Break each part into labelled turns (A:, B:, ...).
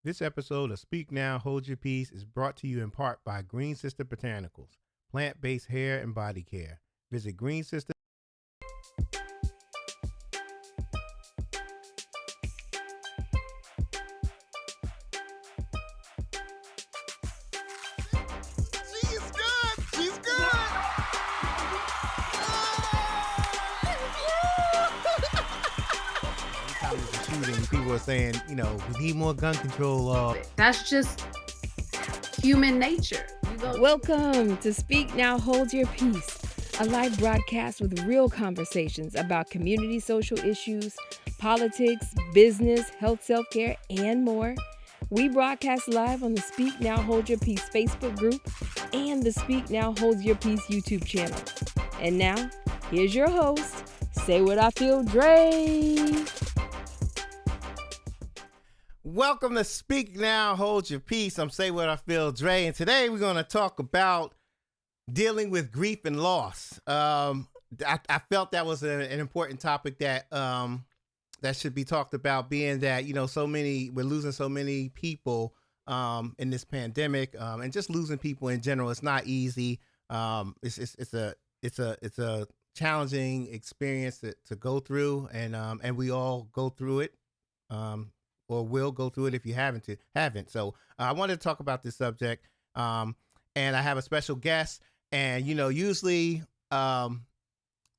A: This episode of Speak Now, Hold Your Peace is brought to you in part by Green Sister Botanicals, plant-based hair and body care. Visit Green Sister.
B: She's good. She's good.
A: Anytime there's a shooting, people are saying, we need more gun control law.
C: That's just human nature.
D: Welcome to Speak Now, Hold Your Peace, a live broadcast with real conversations about community social issues, politics, business, health, self-care, and more. We broadcast live on the Speak Now, Hold Your Peace Facebook group and the Speak Now, Hold Your Peace YouTube channel. And now, here's your host, Saywuddafeel Dre.
A: Welcome to Speak Now, Hold Your Peace. I'm Saywuddafeel Dre, and today we're going to talk about dealing with grief and loss. I felt that was an important topic that that should be talked about, being that we're losing so many people in this pandemic, and just losing people in general. It's not easy. It's a challenging experience to go through, and we all go through it. Or will go through it if you haven't. So I wanted to talk about this subject, and I have a special guest. And usually when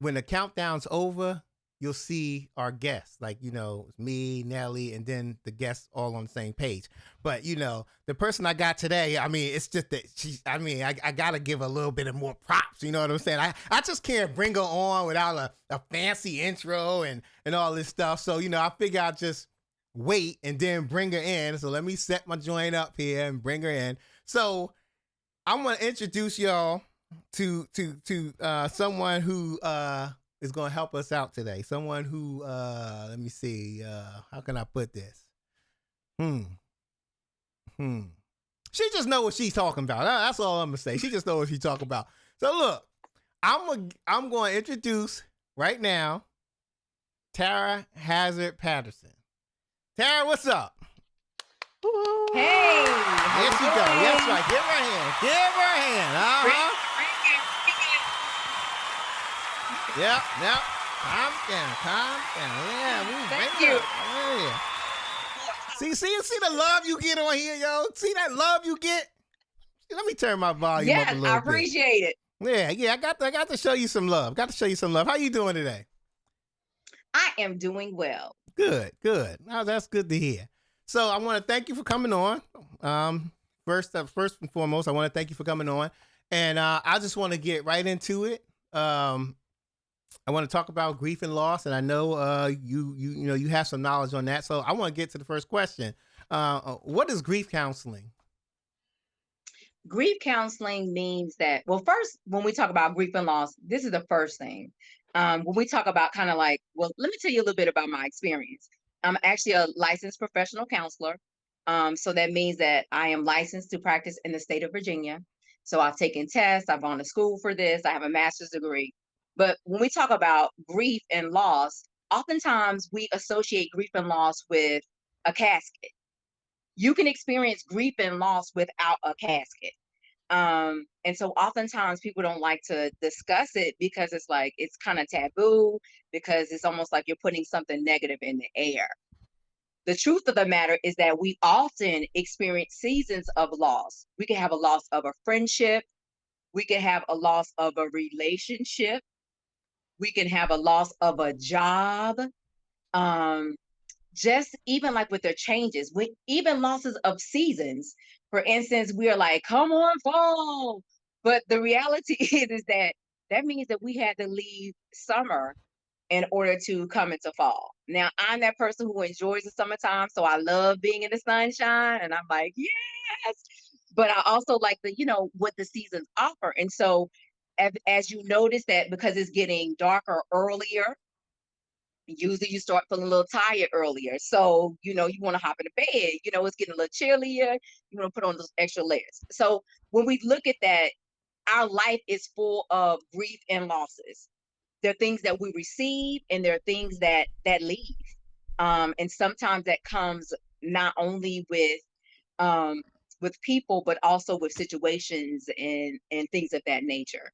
A: the countdown's over, you'll see our guests, like it's me, Nelly, and then the guests all on the same page. But the person I got today, it's just that I gotta give a little bit of more props. You know what I'm saying? I just can't bring her on without a fancy intro and all this stuff. So I figure I'll just wait and then bring her in. So let me set my joint up here and bring her in. So I'm gonna introduce y'all to someone who is gonna help us out today. Someone who let me see, how can I put this? She just know what she's talking about. That's all I'm gonna say. She just know what she's talking about. So look, I'm gonna introduce right now Tara Hazard Patterson. Tara, what's up?
D: Hey!
A: There she go. Yes, right. Give her a hand. Give her a hand. Yep. Calm down. Yeah.
D: Thank you.
A: Yeah. See the love you get on here, yo. See that love you get. Let me turn my volume up a little bit.
D: Yes, I appreciate it.
A: Yeah. I got to show you some love. How you doing today?
D: I am doing well.
A: Good. Now that's good to hear. So I want to thank you for coming on. First and foremost, I want to thank you for coming on, and I just want to get right into it. I want to talk about grief and loss, and I know you have some knowledge on that. So I want to get to the first question. What is grief counseling?
D: Grief counseling means that, well, first, when we talk about grief and loss, this is the first thing. When we talk about let me tell you a little bit about my experience. I'm actually a licensed professional counselor. So that means that I am licensed to practice in the state of Virginia. So I've taken tests, I've gone to school for this, I have a master's degree. But when we talk about grief and loss, oftentimes we associate grief and loss with a casket. You can experience grief and loss without a casket. And so oftentimes people don't like to discuss it because it's kind of taboo, because it's almost like you're putting something negative in the air. The truth of the matter is that we often experience seasons of loss. We can have a loss of a friendship. We can have a loss of a relationship. We can have a loss of a job. Just even like with their changes, with even losses of seasons. For instance, we are like, come on, fall. But the reality is that means that we had to leave summer in order to come into fall. Now, I'm that person who enjoys the summertime, so I love being in the sunshine, and I'm like, yes. But I also like what the seasons offer. And so as you notice that, because it's getting darker earlier, usually you start feeling a little tired earlier. So, you want to hop in the bed, it's getting a little chillier. You want to put on those extra layers. So when we look at that, our life is full of grief and losses. There are things that we receive, and there are things that leave. And sometimes that comes not only with um, with people, but also with situations and things of that nature.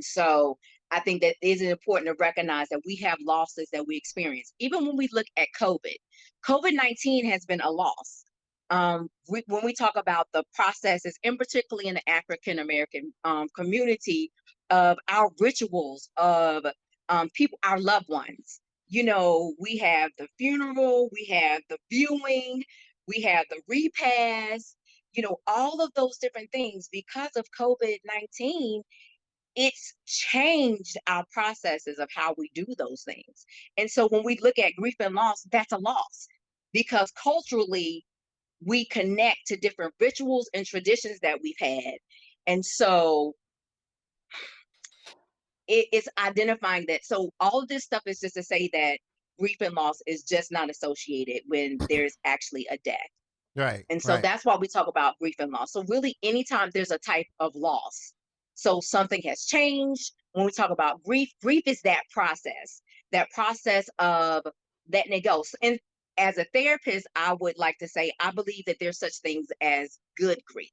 D: So I think that is important to recognize that we have losses that we experience. Even when we look at COVID-19 has been a loss. When we talk about the processes, and particularly in the African American community, of our rituals of people, our loved ones. We have the funeral, we have the viewing, we have the repast. All of those different things because of COVID-19, it's changed our processes of how we do those things. And so when we look at grief and loss, that's a loss because culturally we connect to different rituals and traditions that we've had. And so it's identifying that. So all of this stuff is just to say that grief and loss is just not associated when there's actually a death.
A: Right,
D: And so
A: right,
D: that's why we talk about grief and loss. So really, anytime there's a type of loss, so something has changed. When we talk about grief is that process of letting it go. And as a therapist, I would like to say I believe that there's such things as good grief.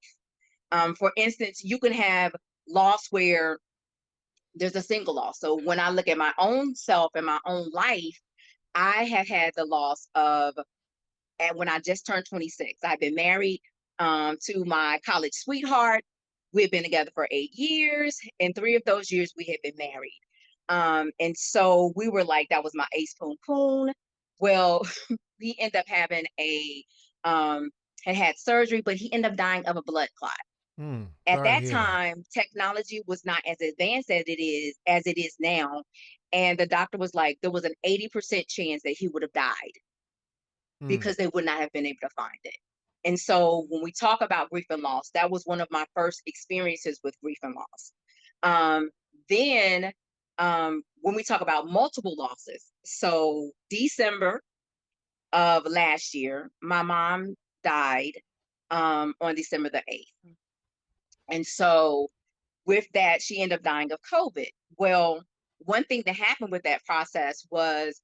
D: For instance, you can have loss where there's a single loss. So when I look at my own self and my own life, I have had the loss of, and when I just turned 26. I've been married to my college sweetheart. We've been together for 8 years, and 3 of those years we had been married. And so we were like, that was my ace poon poon. Well, he ended up having had surgery, but he ended up dying of a blood clot. At
A: sorry to
D: that
A: hear that.
D: time, technology was not as advanced as it is now. And the doctor was like, there was an 80% chance that he would have died
A: Mm,
D: because they would not have been able to find it. And so when we talk about grief and loss, that was one of my first experiences with grief and loss. Then when we talk about multiple losses, so December of last year, my mom died on December the 8th. And so with that, she ended up dying of COVID. Well, one thing that happened with that process was,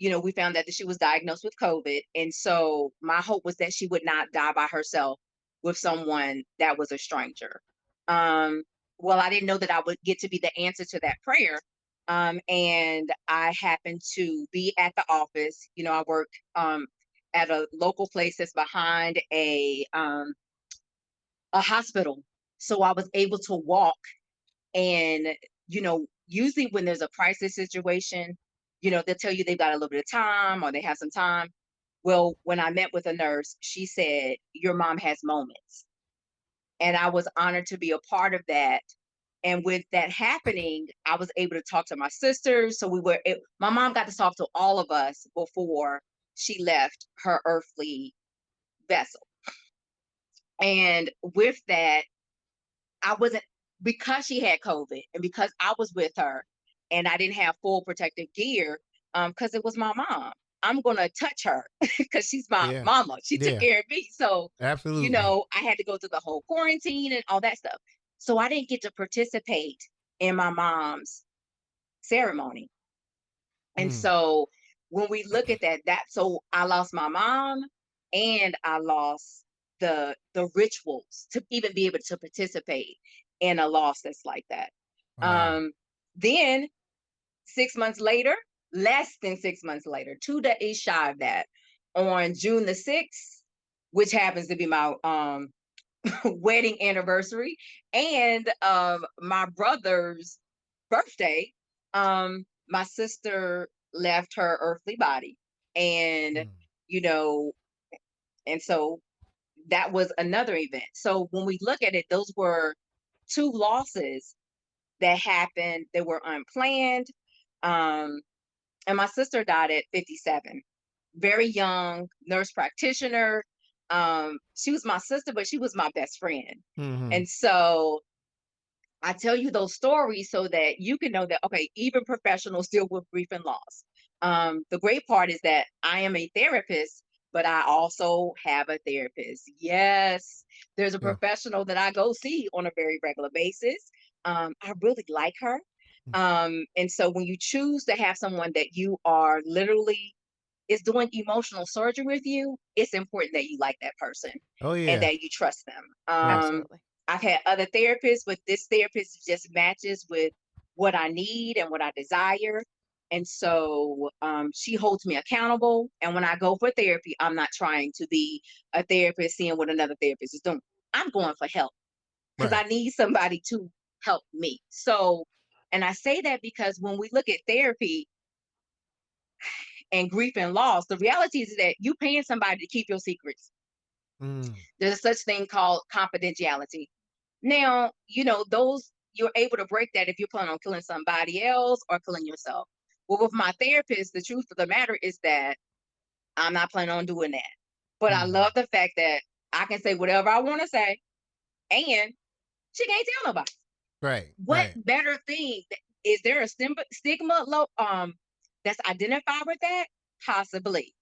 D: we found out that she was diagnosed with COVID. And so my hope was that she would not die by herself with someone that was a stranger. Um, well, I didn't know that I would get to be the answer to that prayer. And I happened to be at the office. I work at a local place that's behind a hospital. So I was able to walk and, usually when there's a crisis situation, they'll tell you they've got a little bit of time or they have some time. Well, when I met with a nurse, she said, your mom has moments. And I was honored to be a part of that. And with that happening, I was able to talk to my sisters. So my mom got to talk to all of us before she left her earthly vessel. And with that, I wasn't, because she had COVID and because I was with her and I didn't have full protective gear, because it was my mom. I'm gonna touch her because she's my
A: yeah,
D: mama. She took
A: yeah,
D: care of me. So,
A: absolutely.
D: I had to go through the whole quarantine and all that stuff. So I didn't get to participate in my mom's ceremony. And
A: Mm,
D: so when we look at so I lost my mom and I lost the rituals to even be able to participate in a loss that's like that.
A: wow.
D: Then 6 months later, less than 6 months later, 2 days shy of that, on June the 6th, which happens to be my wedding anniversary and my brother's birthday, my sister left her earthly body. And,
A: Mm,
D: you know, and so that was another event. So when we look at it, those were two losses that happened. They were unplanned. Um, and my sister died at 57, very young, nurse practitioner. She was my sister, but she was my best friend.
A: mhm,
D: And so I tell you those stories so that you can know that, okay, even professionals deal with grief and loss. The great part is that I am a therapist, but I also have a therapist. Yes, there's a
A: yeah,
D: professional that I go see on a very regular basis. I really like her.
A: mm,
D: And so when you choose to have someone that you are literally is doing emotional surgery with you, it's important that you like that person
A: Oh
D: and
A: yeah.
D: that you trust them.
A: Right.
C: Absolutely.
D: I've had other therapists, but this therapist just matches with what I need and what I desire. And so she holds me accountable. And when I go for therapy, I'm not trying to be a therapist, seeing what another therapist is doing. I'm going for help because I
A: Right.
D: need somebody to help me. So, and I say that because when we look at therapy and grief and loss, the reality is that you paying somebody to keep your secrets.
A: Mm.
D: There's a such thing called confidentiality. Now, those you're able to break that if you're planning on killing somebody else or killing yourself. Well, with my therapist, the truth of the matter is that I'm not planning on doing that. But I love
A: Mm.
D: the fact that I can say whatever I want to say, and she can't tell nobody.
A: Right.
D: What
A: Right.
D: better thing? Is there a stigma that's identified with that? Possibly.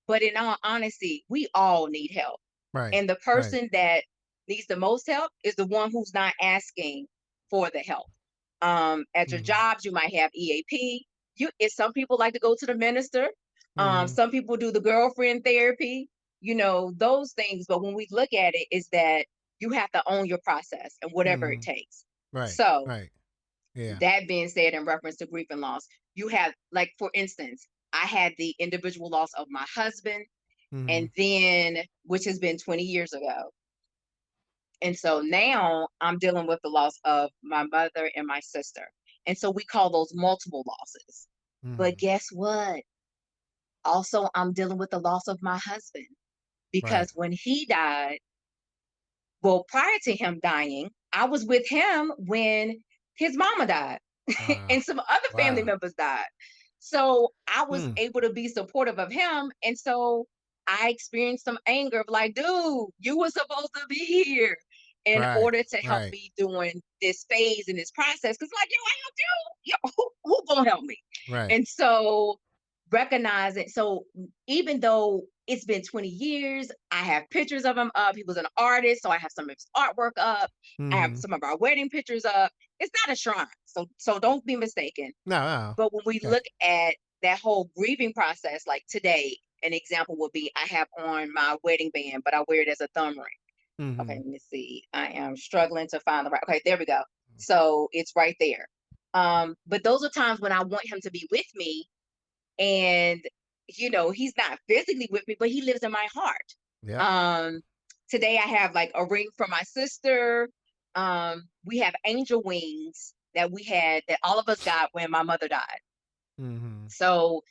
D: But in all honesty, we all need help.
A: Right.
D: And the
A: Right.
D: person that needs the most help is the one who's not asking for the help. At your
A: Mm.
D: jobs, you might have EAP. Some people like to go to the minister.
A: Mm.
D: Some people do the girlfriend therapy, those things. But when we look at it, is that you have to own your process and whatever it
A: Mm.
D: takes.
A: Right.
D: So
A: Right. Yeah.
D: that being said, in reference to grief and loss, you have, like, for instance, I had the individual loss of my husband, and
A: Mm.
D: then, which has been 20 years ago. And so now I'm dealing with the loss of my mother and my sister. And so we call those multiple losses. But
A: Mm.
D: guess what? Also, I'm dealing with the loss of my husband
A: Right.
D: because when he died, well, prior to him dying, I was with him when his mama died
A: Wow.
D: and some other family
A: Wow.
D: members died. So I was
A: Mm.
D: able to be supportive of him. And so I experienced some anger of like, dude, you were supposed to be here in
A: Right.
D: order to help
A: Right.
D: me during this phase and this process. Cause like, yo, I helped you. Yo, who gonna help me?
A: Right.
D: And so recognizing, so even though it's been 20 years, I have pictures of him up. He was an artist, so I have some of his artwork up. I have
A: Mm.
D: some of our wedding pictures up. It's not a shrine, so don't be mistaken.
A: No. No.
D: But when we
A: Okay.
D: look at that whole grieving process, like today, an example would be I have on my wedding band, but I wear it as a thumb ring. Okay,
A: Mm.
D: let me see. I am struggling to find the right. Okay, there we go. So it's right there. But those are times when I want him to be with me, and he's not physically with me, but he lives in my heart.
A: Yep.
D: um Today I have like a ring from my sister. We have angel wings that we had, that all of us got when my mother died.
A: Mm.
D: So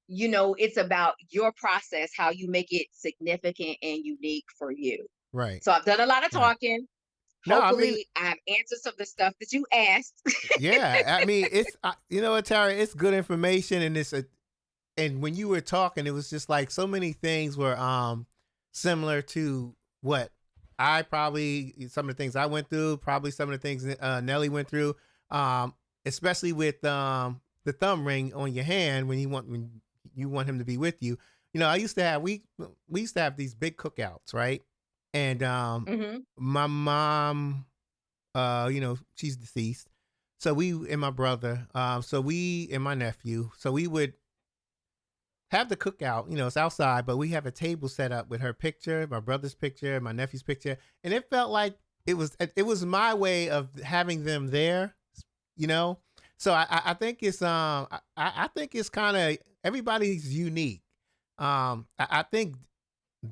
D: it's about your process, how you make it significant and unique for you.
A: Right.
D: So I've done a lot of
A: Right.
D: talking.
A: No, I mean,
D: Hopefully I have answered some of the stuff that you asked.
A: yeah. I mean, it's you know what, Tara, it's good information, and and when you were talking, it was just like so many things were similar to what I probably, some of the things I went through, probably some of the things Nelly went through, um, especially with the thumb ring on your hand when you want him to be with you. You know, I used to have we used to have these big cookouts, right? And
D: Hmm.
A: my mom, she's deceased. So we and my brother, so we and my nephew, so we would have the cookout. You know, it's outside, but we have a table set up with her picture, my brother's picture, my nephew's picture, and it felt like it was my way of having them there. You know, so I think it's I think it's kind of everybody's unique. I think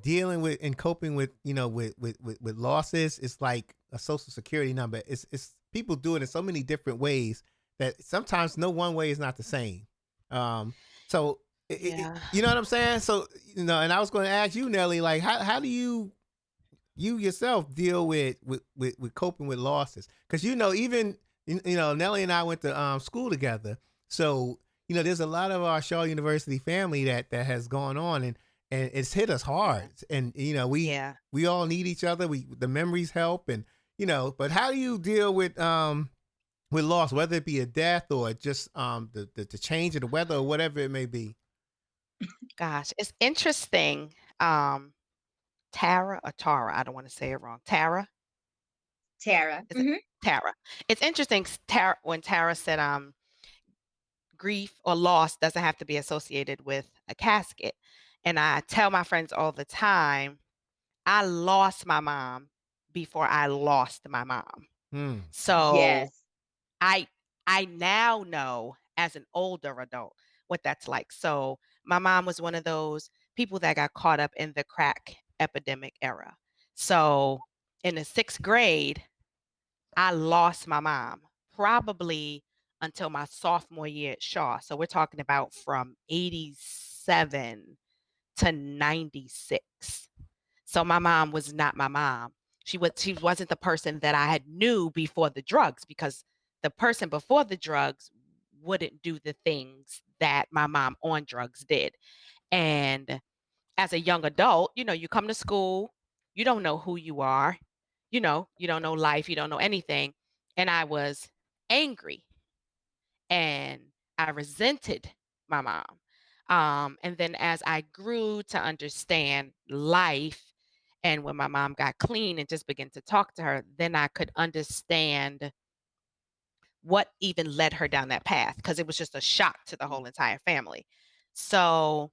A: dealing with and coping with with losses is like a social security number. It's people do it in so many different ways that sometimes no one way is not the same. So
C: Yeah.
A: you know what I'm saying? So and I was going to ask you, Nelly, like how do you yourself deal with coping with losses? Because even Nelly and I went to school together, so there's a lot of our Shaw University family that has gone on, and it's hit us hard,
C: Yeah.
A: and
C: Yeah.
A: we all need each other. The memories help, and but how do you deal with loss, whether it be a death or just the change of the weather or whatever it may be?
C: Gosh, it's interesting. Um, Tara or Tara, I don't want to say it wrong. Tara,
D: Tara.
C: is it
D: Hmm.
C: Tara? It's interesting. Tara, when Tara said, grief or loss doesn't have to be associated with a casket. And I tell my friends all the time, I lost my mom before I lost my mom.
A: Hmm.
C: So
D: Yes.
C: I I now know as an older adult what that's like. So my mom was one of those people that got caught up in the crack epidemic era. So in the 6th grade, I lost my mom probably until my sophomore year at Shaw. So we're talking about from 87 to 96. So my mom was not my mom. She wasn't the person that I had knew before the drugs, because the person before the drugs wouldn't do the things that my mom on drugs did. And as a young adult, you come to school, you don't know who you are, you don't know life, you don't know anything. And I was angry and I resented my mom. And then as I grew to understand life, and when my mom got clean and just began to talk to her, then I could understand what even led her down that path, because it was just a shock to the whole entire family. So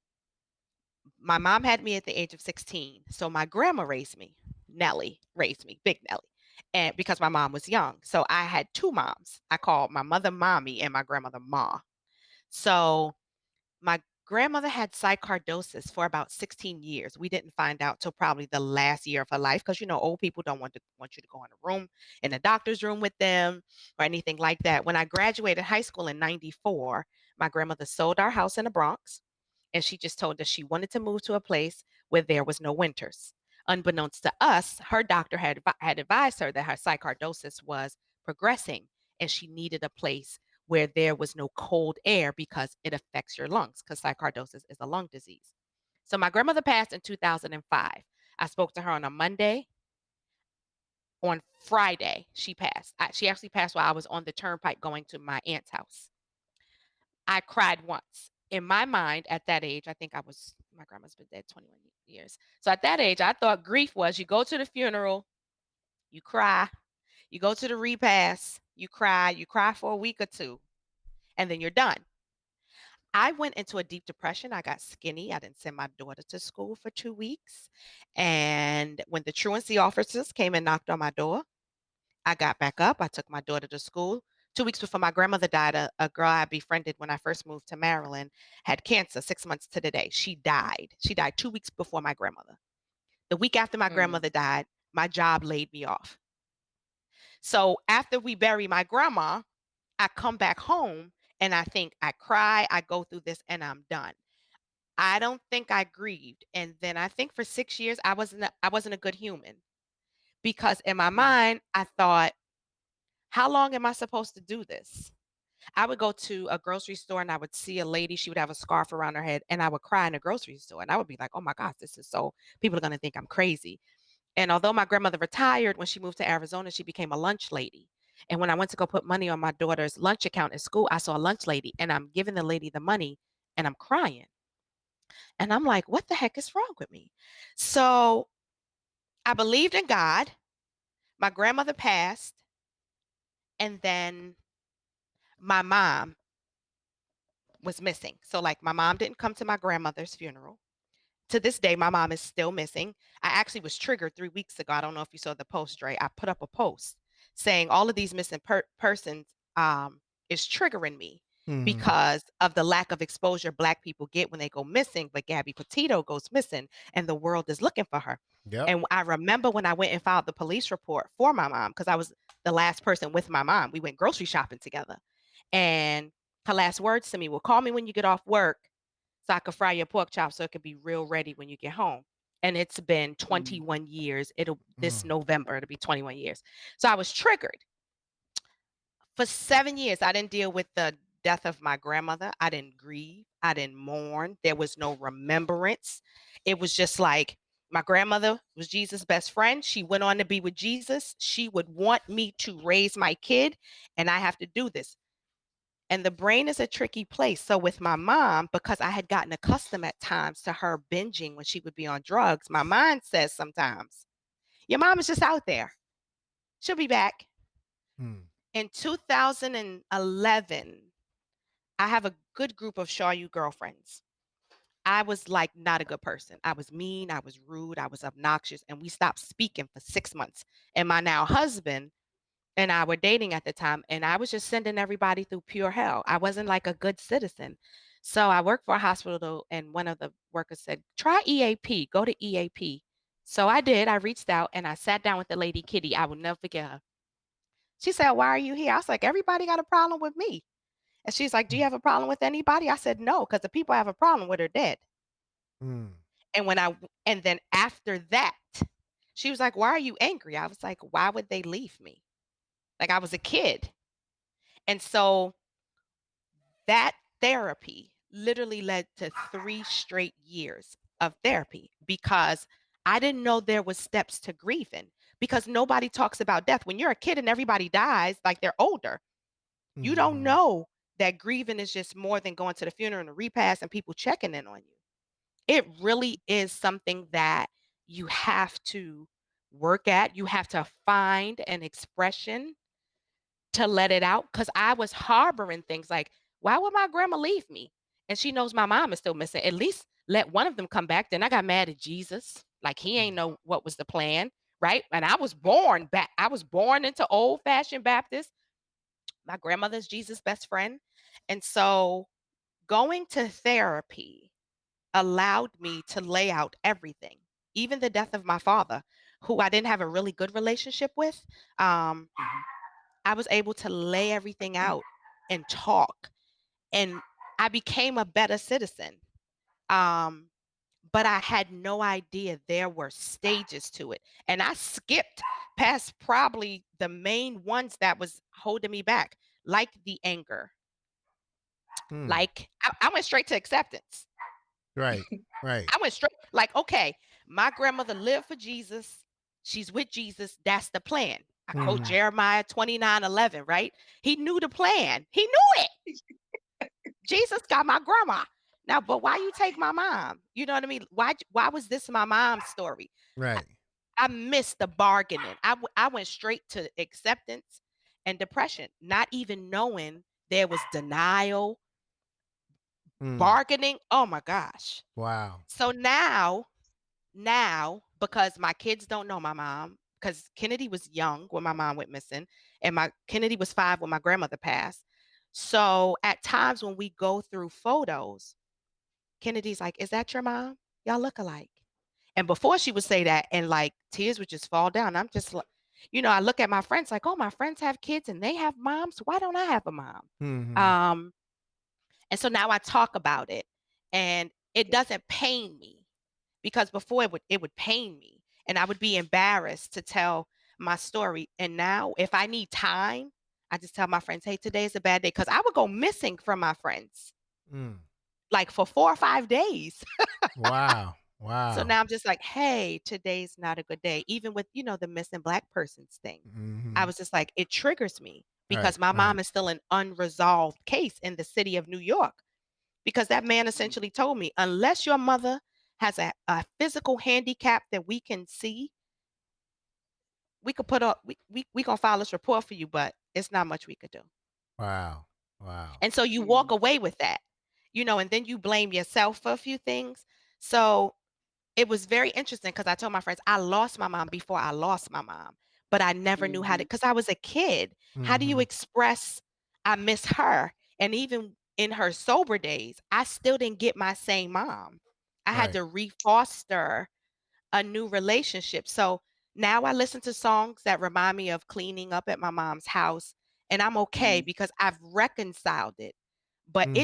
C: my mom had me at the age of 16. So my grandma raised me. Nellie raised me, Big Nellie. And because my mom was young. So I had two moms. I called my mother Mommy and my grandmother Ma. So my grandmother had psychosis for about 16 years. We didn't find out till probably the last year of her life, because old people don't want you to go in a room, in a doctor's room with them or anything like that. When I graduated high school in 94, my grandmother sold our house in the Bronx, and she just told us she wanted to move to a place where there was no winters. Unbeknownst to us, her doctor had advised her that her psychosis was progressing, and she needed a place where there was no cold air because it affects your lungs, because psychosis is a lung disease. So my grandmother passed in 2005. I spoke to her on a Monday. On Friday, she passed. She actually passed while I was on the turnpike going to my aunt's house. I cried once. In my mind, at that age, I think my grandma's been dead 21 years. So at that age, I thought grief was you go to the funeral, you cry, you go to the repast, you cry for a week or two, and then you're done. I went into a deep depression. I got skinny. I didn't send my daughter to school for 2 weeks. And when the truancy officers came and knocked on my door, I got back up. I took my daughter to school. 2 weeks before my grandmother died, a girl I befriended when I first moved to Maryland had cancer 6 months to the day. She died. She died 2 weeks before my grandmother. The week after my
D: Mm.
C: grandmother died, my job laid me off. So after we bury my grandma, I come back home and I think I cry, I go through this, and I'm done. I don't think I grieved. And then I think for 6 years I wasn't a good human, because in my
D: Mm.
C: mind I thought, how long am I supposed to do this? I would go to a grocery store and I would see a lady, she would have a scarf around her head, and I would cry in a grocery store, and I would be like, "Oh my gosh, this is so people are going to think I'm crazy." And although my grandmother retired, when she moved to Arizona, she became a lunch lady. And when I went to go put money on my daughter's lunch account at school, I saw a lunch lady and I'm giving the lady the money and I'm crying. And I'm like, what the heck is wrong with me? So I believed in God. My grandmother passed. And then my mom was missing. So, like, my mom didn't come to my grandmother's funeral. To this day, my mom is still missing. I actually was triggered 3 weeks ago. I don't know if you saw the post, Dre. I put up a post saying all of these missing persons is triggering me
A: Hmm.
C: because of the lack of exposure Black people get when they go missing. But Gabby Petito goes missing, and the world is looking for her.
A: Yep.
C: And I remember when I went and filed the police report for my mom, because I was the last person with my mom. We went grocery shopping together, and her last words to me were, "Call me when you get off work so I could fry your pork chop so it could be real ready when you get home." And it's been
D: Mm.
C: 21 years. This
A: Mm.
C: November, it'll be 21 years. So I was triggered. For 7 years, I didn't deal with the death of my grandmother. I didn't grieve. I didn't mourn. There was no remembrance. It was just like my grandmother was Jesus' best friend. She went on to be with Jesus. She would want me to raise my kid, and I have to do this. And the brain is a tricky place. So with my mom, because I had gotten accustomed at times to her binging when she would be on drugs, my mind says sometimes, your mom is just out there. She'll be back.
A: Mm.
C: In 2011, I have a good group of Shaw U girlfriends. I was like not a good person. I was mean, I was rude, I was obnoxious, and we stopped speaking for 6 months. And my now husband and I were dating at the time, and I was just sending everybody through pure hell. I wasn't like a good citizen. So I worked for a hospital, and one of the workers said, try EAP, go to EAP. So I did. I reached out and I sat down with the lady Kitty. I will never forget her. She said, why are you here? I was like, everybody got a problem with me. And she's like, do you have a problem with anybody? I said, no, because the people I have a problem with are dead.
A: Mm.
C: And and then after that, she was like, why are you angry? I was like, why would they leave me? Like I was a kid. And so that therapy literally led to 3 straight years of therapy because I didn't know there was steps to grieving because nobody talks about death. When you're a kid and everybody dies, like they're older, you don't
A: Mhm.
C: know that grieving is just more than going to the funeral and a repast and people checking in on you. It really is something that you have to work at. You have to find an expression to let it out because I was harboring things like, why would my grandma leave me? And she knows my mom is still missing. At least let one of them come back. Then I got mad at Jesus. Like he ain't know what was the plan, right? And I was born back. I was born into old fashioned Baptist. My grandmother's Jesus' best friend. And so going to therapy allowed me to lay out everything, even the death of my father, who I didn't have a really good relationship with. Um, I was able to lay everything out and talk, and I became a better citizen. Um, but I had no idea there were stages to it. And I skipped past probably the main ones that was holding me back, like the anger.
A: Mm.
C: Like I went straight to acceptance.
A: Right. Right.
C: I went straight, like, okay, my grandmother lived for Jesus. She's with Jesus. That's the plan. I quote
A: Mhm.
C: Jeremiah 29:11, right? He knew the plan. He knew it. Jesus got my grandma. Now, but why you take my mom? You know what I mean? Why was this my mom's story? I,
A: Right.
C: I missed the bargaining. I went straight to acceptance and depression, not even knowing there was denial,
A: Mm.
C: bargaining. Oh my gosh.
A: Wow.
C: So now, because my kids don't know my mom, because Kennedy was young when my mom went missing, and my Kennedy was 5 when my grandmother passed. So at times when we go through photos, Kennedy's like, "Is that your mom? Y'all look alike." And before she would say that, and like tears would just fall down. I'm just like, I look at my friends like, "Oh, my friends have kids and they have moms. Why don't I have a mom?"
A: Mhm.
C: Um, and so now I talk about it, and it doesn't pain me because before it would pain me and I would be embarrassed to tell my story. And now if I need time, I just tell my friends, hey, today is a bad day. Because I would go missing from my friends
A: Mm.
C: like for 4 or 5 days.
A: Wow.
C: So
A: Wow.
C: now I'm just like, hey, today's not a good day. Even with, the missing black persons thing. I
A: Mhm.
C: was just like, it triggers me
A: Right.
C: because my
A: Right.
C: mom is still an unresolved case in the city of New York. Because that man essentially told me, unless your mother has a physical handicap that we can see, we could put up, we gonna file this report for you, but it's not much we could do.
A: Wow. Wow.
C: And so you walk away with that, and then you blame yourself for a few things. So it was very interesting because I told my friends I lost my mom before I lost my mom, but I never knew how to, because I was a kid. How do you
A: Mhm.
C: express I miss her? And even in her sober days, I still didn't get my same mom. I had
A: Right.
C: to refoster a new relationship. So now I listen to songs that remind me of cleaning up at my mom's house, and I'm okay because I've reconciled it. But
A: Mhm.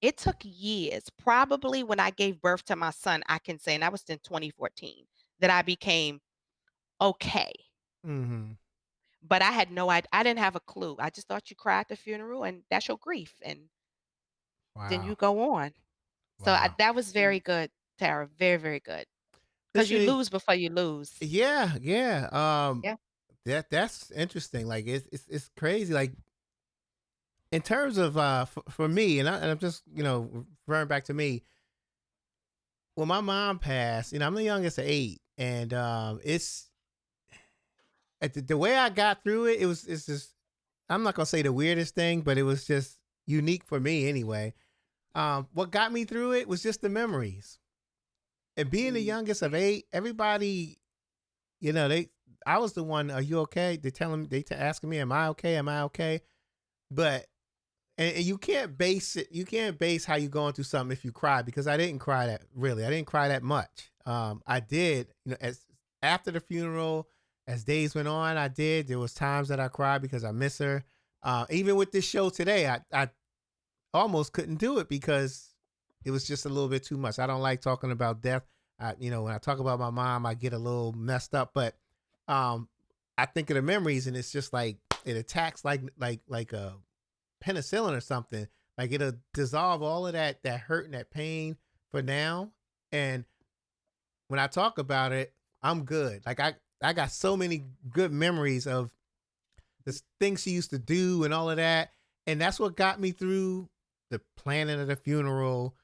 C: it took years. Probably when I gave birth to my son, I can say, and that was in 2014, that I became okay.
A: Mhm.
C: But I had no idea. I didn't have a clue. I just thought you cry at the funeral and that's your grief. And then you
A: Wow.
C: go on. So
A: Wow.
C: that was very good, Tara. Very, very good. Because you
A: Listen.
C: lose before you lose.
A: Yeah. Yeah.
D: Yeah.
A: That's interesting. Like it's crazy. Like in terms of for me, and I'm just referring back to me. When my mom passed, I'm the youngest of 8, and it's the way I got through it. It's just, I'm not gonna say the weirdest thing, but it was just unique for me anyway. What got me through it was just the memories. And being the youngest of 8, everybody, they I was the one, are you okay? They telling they asking me, am I okay? Am I okay? But and you can't base how you going through something if you cry, because I didn't cry that really. I didn't cry that much. I did, as after the funeral, as days went on, I did. There was times that I cried because I miss her. Even with this show today, I almost couldn't do it because it was just a little bit too much. I don't like talking about death. When I talk about my mom, I get a little messed up. But I think of the memories, and it's just like it attacks like a penicillin or something. Like it'll dissolve all of that hurt and that pain for now. And when I talk about it, I'm good. Like I got so many good memories of the things she used to do and all of that. And that's what got me through the planning of the funeral,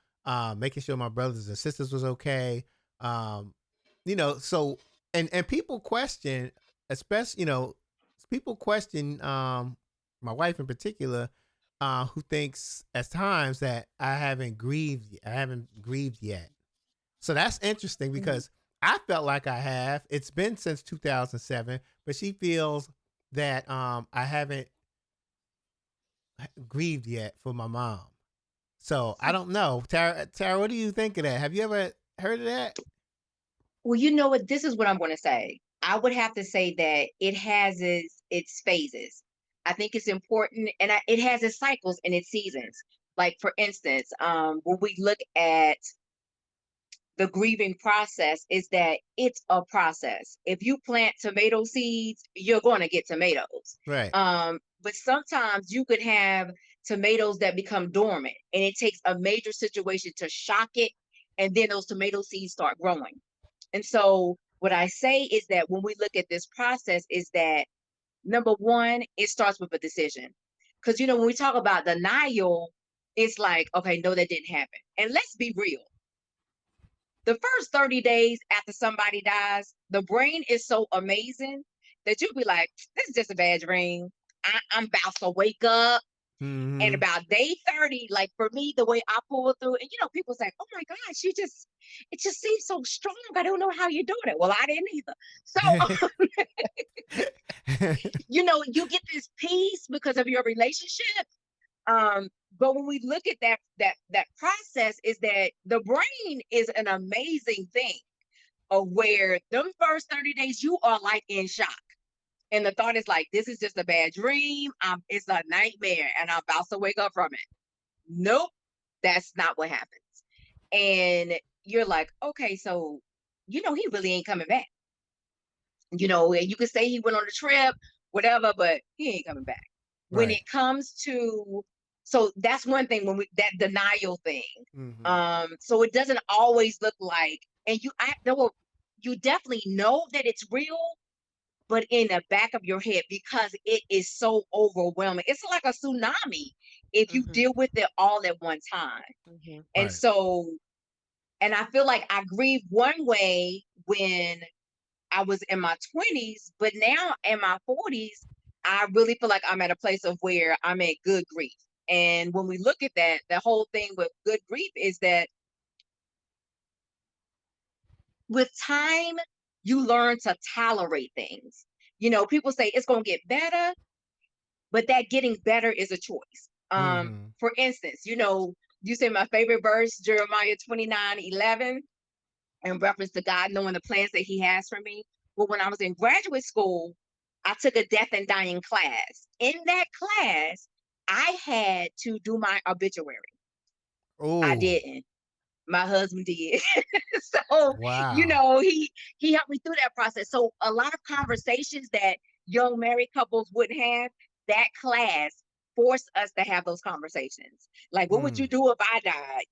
A: making sure my brothers and sisters was okay. So and people question, especially, people question my wife in particular, who thinks at times that I haven't grieved yet. So that's interesting
D: Mhm.
A: because I felt like I have. It's been since 2007, but she feels that I haven't grieved yet for my mom. So I don't know. Tara, what do you think of that? Have you ever heard of that?
D: Well, you know what? This is what I'm going to say. I would have to say that it has its phases. I think it's important, and it has its cycles and its seasons. Like for instance, when we look at the grieving process, is that it's a process. If you plant tomato seeds, you're going to get tomatoes.
A: Right.
D: But sometimes you could have tomatoes that become dormant, and it takes a major situation to shock it, and then those tomato seeds start growing. And so what I say is that when we look at this process, is that number one, it starts with a decision. Because when we talk about denial, it's like, okay, no, that didn't happen. And let's be real. The first 30 days after somebody dies, the brain is so amazing that you'll be like, this is just a bad dream. I'm about to wake up. And
A: Mm-hmm.
D: about day 30, like for me, the way I pull through, and people say, oh my gosh, it just seems so strong. I don't know how you're doing it. Well, I didn't either. So, you get this peace because of your relationship. Um, but when we look at that process, is that the brain is an amazing thing of where them first 30 days, you are like in shock. And the thought is like, this is just a bad dream. It's a nightmare, and I'm about to wake up from it. Nope, that's not what happens. And you're like, okay, so he really ain't coming back. And you could say he went on a trip, whatever, but he ain't coming back. When
A: Right.
D: it comes to so that's one thing when we that denial thing.
A: Mm-hmm.
D: So it doesn't always look like, and you definitely know that it's real, but in the back of your head, because it is so overwhelming. It's like a tsunami if you
C: Mhm.
D: deal with it all at one time.
C: Mhm.
D: And
A: Right.
D: so, and I feel like I grieved one way when I was in my 20s, but now in my 40s, I really feel like I'm at a place of where I'm at good grief. And when we look at that, the whole thing with good grief is that with time, you learn to tolerate things. People say it's going to get better, but that getting better is a choice.
A: Mm-hmm.
D: For instance, you say my favorite verse, Jeremiah 29:11, in reference to God knowing the plans that He has for me. Well, when I was in graduate school, I took a death and dying class. In that class, I had to do my obituary. I
A: Oh,
D: didn't. My husband did. So,
A: wow.
D: he helped me through that process. So a lot of conversations that young married couples wouldn't have, that class forced us to have those conversations. Like, what would you
A: Mm.
D: do if I died?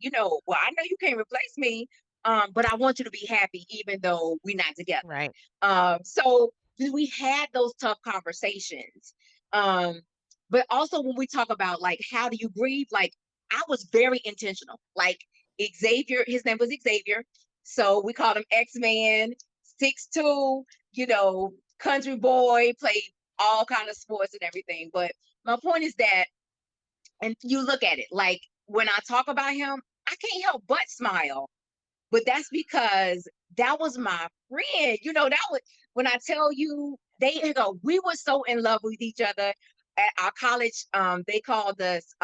D: Well, I know you can't replace me, but I want you to be happy even though we're not together.
C: Right.
D: So we had those tough conversations. Um, but also when we talk about like how do you grieve, like I was very intentional. Like Xavier, his name was Xavier. So we called him X-Man, 6'2", country boy, played all kind of sports and everything. But my point is that And you look at it like when I talk about him, I can't help but smile. But that's because that was my friend. That was when I tell you we were so in love with each other at our college. They called us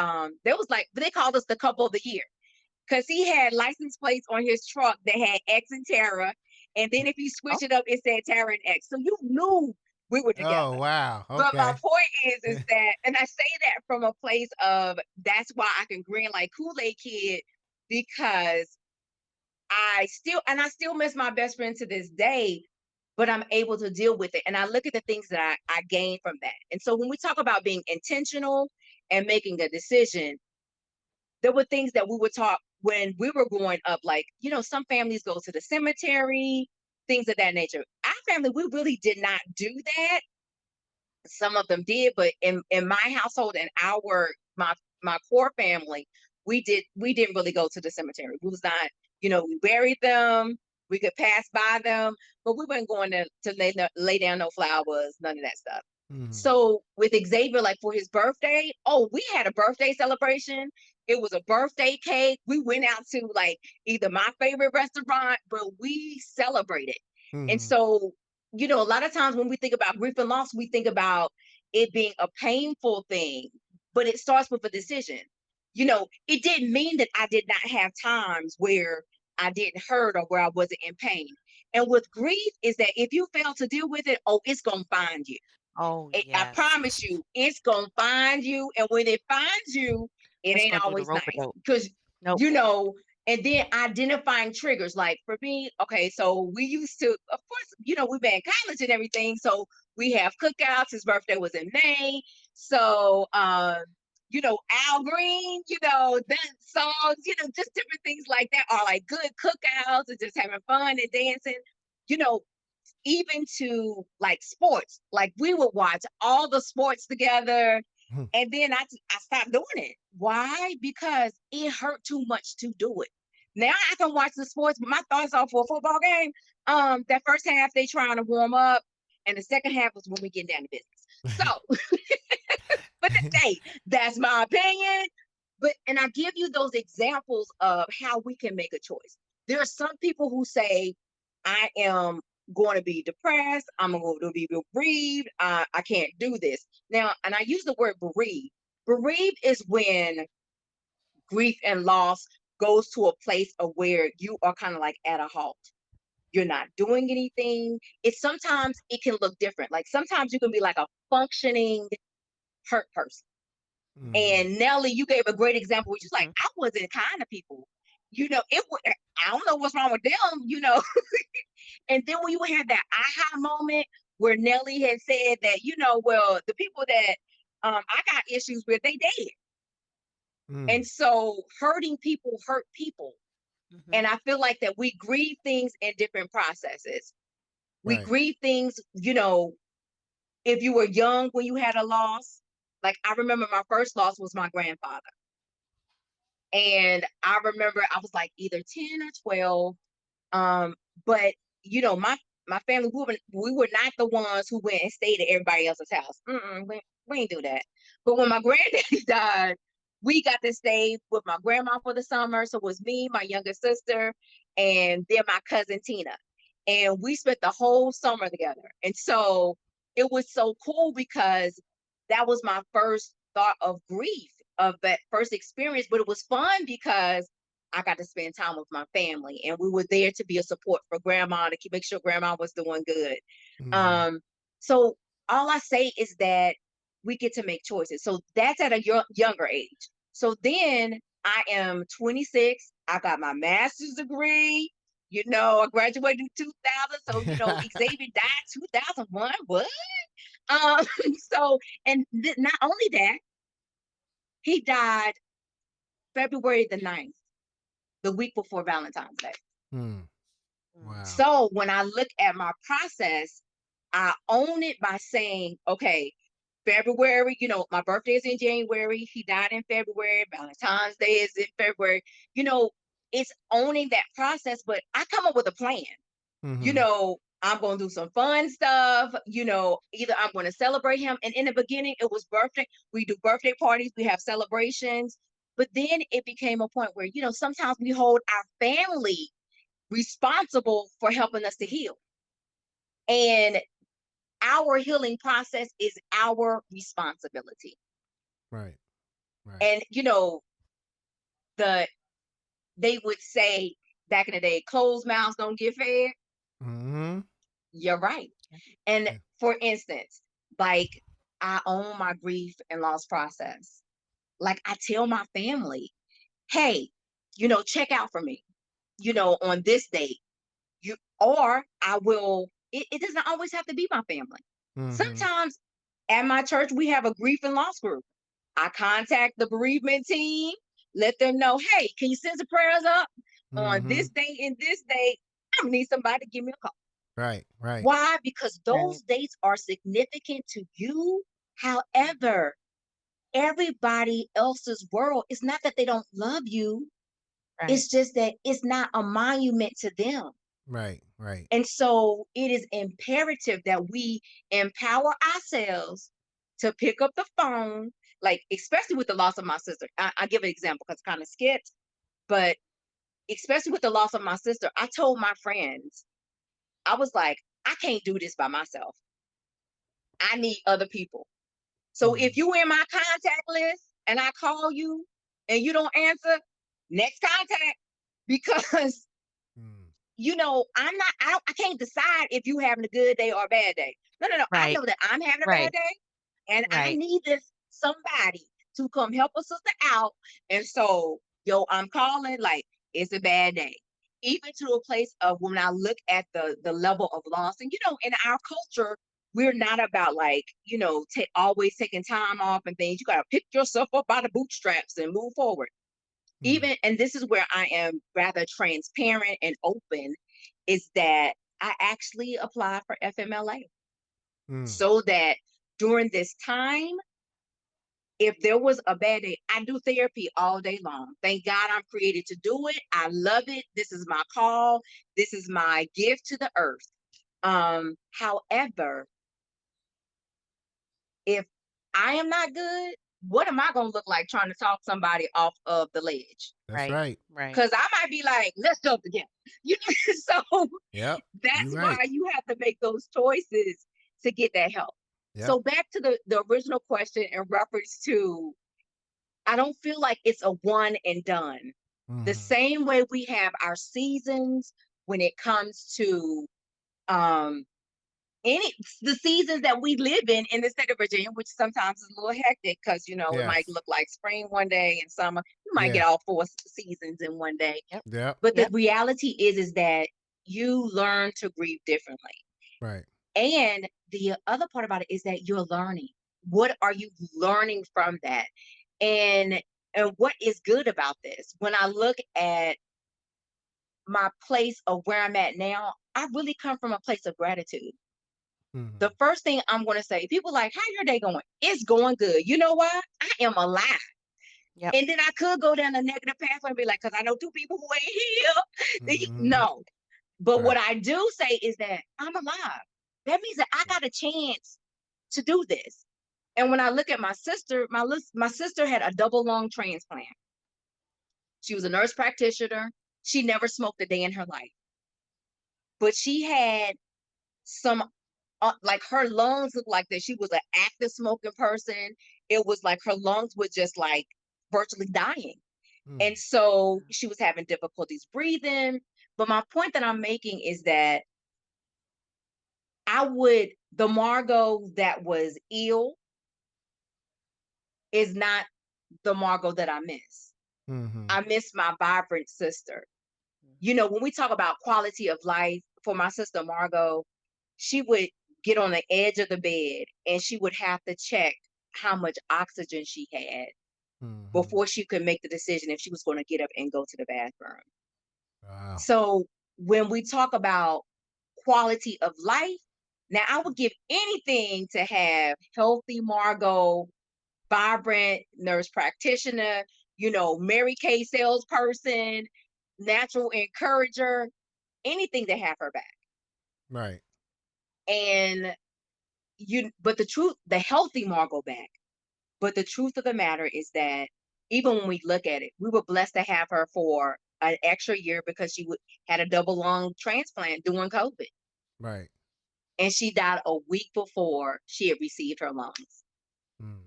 D: they called us the couple of the year because he had license plates on his truck that had X and Tara. And then if you
C: Oh,
D: switch it up, it said Tara and X. So you knew we were
A: Oh,
D: together.
A: wow.
D: But my
A: Okay.
D: point is that, and I say that from a place of that's why I can grin like Kool-Aid Kid, because I still miss my best friend to this day, but I'm able to deal with it. And I look at the things that I gain from that. And so when we talk about being intentional and making a decision, there were things that we were taught when we were growing up, like, some families go to the cemetery, things of that nature. Our family, we really did not do that. Some of them did, but in my household and my core family, we didn't really go to the cemetery. We was not, we buried them, we could pass by them, but we weren't going to lay down no flowers, none of that stuff.
A: Mhm.
D: So with Xavier, like for his birthday, oh, we had a birthday celebration. It was a birthday cake. We went out to like either my favorite restaurant, but we celebrated. And
A: Mhm.
D: so, a lot of times when we think about grief and loss, we think about it being a painful thing, but it starts with a decision. It didn't mean that I did not have times where I didn't hurt or where I wasn't in pain. And with grief is that if you fail to deal with it, oh, it's gonna find you.
C: oh
D: I
C: yes.
D: promise you, it's gonna find you. And when it finds you, it
C: It's
D: ain't
C: gonna do the
D: always
C: rope a
D: nice
C: dope.
D: because
C: Nope.
D: you know. And then identifying triggers, like for me, okay, so we used to, of course, we've been in college and everything, so we have cookouts. His birthday was in May, so Al Green, that songs, just different things like that are like good cookouts and just having fun and dancing. You know, even to like sports, like we would watch all the sports together.
A: Mhm.
D: And then I stopped doing it. Why? Because it hurt too much to do it. Now I can watch the sports, but my thoughts are for a football game. That first half they trying to warm up, and the second half was when we get down to business. So, but hey, that's my opinion. But and I give you those examples of how we can make a choice. There are some people who say, I am going to be depressed, I'm going to be bereaved, I can't do this. Now, and I use the word bereaved. Bereaved is when grief and loss goes to a place of where you are kind of like at a halt. You're not doing anything. Sometimes it can look different. Like sometimes you can be like a functioning hurt person.
A: Mhm.
D: And Nelly, you gave a great example, which is like,
C: Mhm.
D: I wasn't kind to people. I don't know what's wrong with them. And then when you had that aha moment where Nelly had said that, well, the people that I got issues with, they dead.
A: Mm.
D: And so hurting people hurt people.
C: Mhm.
D: And I feel like that we grieve things in different processes. We
A: Right.
D: grieve things, if you were young when you had a loss. Like I remember my first loss was my grandfather. And I remember I was like either 10 or 12. Um, but my family, we were not the ones who went and stayed at everybody else's house. We ain't do that. But when my granddaddy died, we got to stay with my grandma for the summer. So it was me, my younger sister, and then my cousin Tina. And we spent the whole summer together. And so it was so cool because that was my first thought of grief, of that first experience. But it was fun because I got to spend time with my family, and we were there to be a support for grandma to make sure grandma was doing good.
A: Mhm.
D: Um, so all I say is that we get to make choices. So that's at a younger age. So then I am 26. I got my master's degree. I graduated in 2000. So Xavier died 2001. What? Um, so not only that, he died February the 9th, the week before Valentine's Day.
A: Mm.
C: Mm.
A: Wow.
D: So when I look at my process, I own it by saying, okay, February, my birthday is in January. He died in February. Valentine's Day is in February. You know, it's owning that process, but I come up with a plan. you
A: Mhm.
D: know, I'm going to do some fun stuff. Either I'm going to celebrate him. And in the beginning, it was birthday. We do birthday parties, we have celebrations. But then it became a point where, sometimes we hold our family responsible for helping us to heal. And our healing process is our responsibility.
A: Right. Right.
D: And, they would say back in the day, closed mouths don't get fed.
A: Mm-hmm.
D: You're right. And
A: Yeah.
D: for instance, like I own my grief and loss process. Like I tell my family, hey, check out for me, on this date. Or I will, it doesn't always have to be my family.
A: Mm-hmm.
D: Sometimes at my church, we have a grief and loss group. I contact the bereavement team, let them know, hey, can you send some prayers up on
A: Mm-hmm.
D: this day and this day? I need somebody to give me a call.
A: Right. Right.
D: Why? Because
C: Right.
D: those dates are significant to you. However, everybody else's world, it's not that they don't love you,
C: Right.
D: it's just that it's not a monument to them.
A: Right. Right.
D: And so it is imperative that we empower ourselves to pick up the phone, like, especially with the loss of my sister. I give an example because it's kind of sketch, but especially with the loss of my sister, I told my friends, I was like, I can't do this by myself. I need other people. So if you in my contact list and I call you and you don't answer, next contact, because
A: Mm.
D: I can't decide if you having a good day or a bad day. No. I
C: Right.
D: know that I'm having a
C: Right.
D: bad day and I
C: Right.
D: need somebody to come help a sister out. And so, I'm calling like it's a bad day. Even to a place of when I look at the level of loss, and in our culture, we're not about like, always taking time off and things. You gotta pick yourself up by the bootstraps and move forward.
A: Mm.
D: And this is where I am rather transparent and open, is that I actually applied for FMLA
A: Mm.
D: so that during this time, if there was a bad day, I do therapy all day long. Thank God I'm created to do it. I love it. This is my call. This is my gift to the earth. However, if I am not good, what am I going to look like trying to talk somebody off of the ledge?
A: That's
C: Right.
A: right.
C: Right.
D: Because I might be like, let's jump together. So
A: Yep.
D: that's
A: You
D: why
A: right.
D: you have to make those choices to get that help.
A: Yep.
D: So back to the original question in reference to, I don't feel like it's a one and done. The
A: Mm.
D: same way we have our seasons when it comes to um any the seasons that we live in the state of Virginia, which sometimes is a little hectic because it might
A: Yes.
D: look like spring one day and summer. You might get
A: Yeah.
D: all four seasons in one day.
C: Yep.
A: Yep.
D: But the
C: Yep.
D: reality is that you learn to grieve differently.
A: Right.
D: And the other part about it is that you're learning. What are you learning from that? And what is good about this? When I look at my place of where I'm at now, I really come from a place of gratitude. The
A: Mm.
D: first thing I'm going to say, people like, how your day going? It's going good. You know why? I am alive.
C: Yep.
D: And then I could go down a negative path and be like, because I know two people who ain't here.
A: Mm.
D: No. But what
A: Right.
D: I do say is that I'm alive. That means that I got a chance to do this. And when I look at my sister, my sister had a double lung transplant. She was a nurse practitioner. She never smoked a day in her life, but she had some like her lungs looked like that. She was an active smoking person. It was like her lungs were just like virtually dying.
A: Mm.
D: And so she was having difficulties breathing. But my point that I'm making is that the Margot that was ill is not the Margot that I miss.
A: Mm-hmm.
D: I miss my vibrant sister. When we talk about quality of life for my sister Margot, she would get on the edge of the bed and she would have to check how much oxygen she had
A: Mm-hmm.
D: before she could make the decision if she was going to get up and go to the bathroom.
A: Wow.
D: So when we talk about quality of life, now I would give anything to have healthy Margot, vibrant nurse practitioner, Mary Kay salesperson, natural encourager, anything to have her back.
A: Right.
D: And but the truth, the healthy Margot back. But the truth of the matter is that even when we look at it, we were blessed to have her for an extra year because had a double lung transplant during COVID.
A: Right.
D: And she died a week before she had received her lungs.
A: Mm.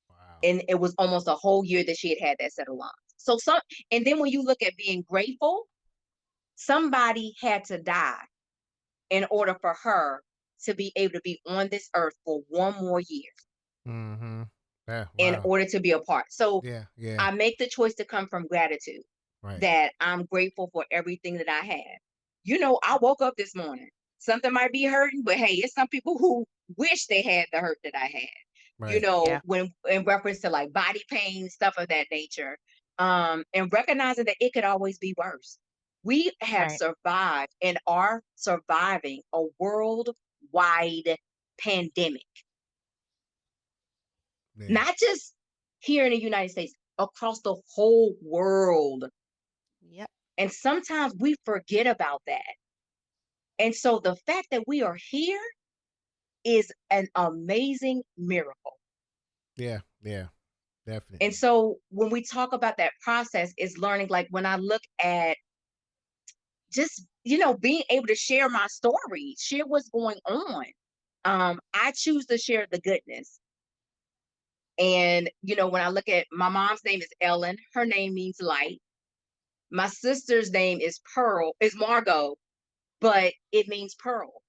A: Wow.
D: And it was almost a whole year that she had that set of lungs. And then when you look at being grateful, somebody had to die in order for her to be able to be on this earth for one more year
A: Mm-hmm. Yeah.
D: in
A: Wow.
D: order to be a part. So
A: Yeah. Yeah.
D: I make the choice to come from gratitude,
A: Right.
D: that I'm grateful for everything that I have. I woke up this morning. Something might be hurting, but hey, it's some people who wish they had the hurt that I had.
A: Right.
C: Yeah.
D: When in reference to like body pain, stuff of that nature, and recognizing that it could always be worse. We have
C: Right.
D: survived and are surviving a worldwide pandemic,
A: Yeah.
D: not just here in the United States, across the whole world.
C: Yep.
D: And sometimes we forget about that. And so the fact that we are here is an amazing miracle.
A: Yeah. Yeah.
D: And
A: Definitely.
D: so when we talk about that process, is learning, like when I look at just, being able to share my story, share what's going on. I choose to share the goodness. And, when I look at my mom's name is Ellen, her name means light. My sister's name is Margot, but it means pearl.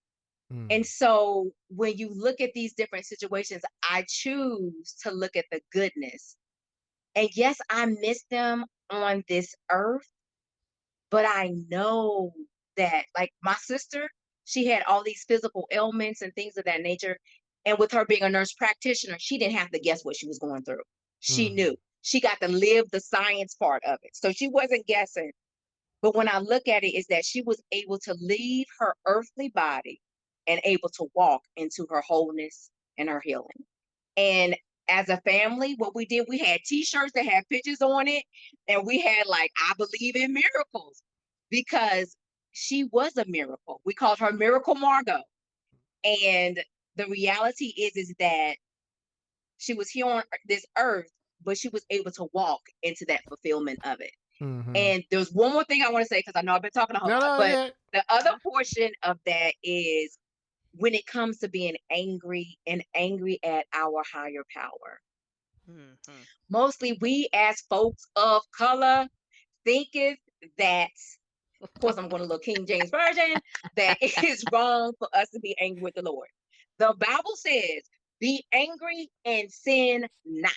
A: Mm.
D: And so when you look at these different situations, I choose to look at the goodness. And yes, I miss them on this earth, but I know that, like my sister, she had all these physical ailments and things of that nature. And with her being a nurse practitioner, she didn't have to guess what she was going through. She
A: Mm.
D: knew. She got to live the science part of it. So she wasn't guessing. But when I look at it, is that she was able to leave her earthly body and able to walk into her wholeness and her healing. And as a family, what we did, we had t-shirts that had pictures on it, and we had like, I believe in miracles, because she was a miracle. We called her Miracle Margot. And the reality is that she was here on this earth, but she was able to walk into that fulfillment of it.
A: Mm-hmm.
D: And there's one more thing I want to say, because I know I've been talking a whole
A: No.
D: lot,
A: No.
D: but
A: Yeah.
D: the other portion of that is when it comes to being angry and angry at our higher power.
C: Mm-hmm.
D: Mostly we as folks of color thinketh that, of course, I'm going to look King James Version, that it is wrong for us to be angry with the Lord. The Bible says, be angry and sin not.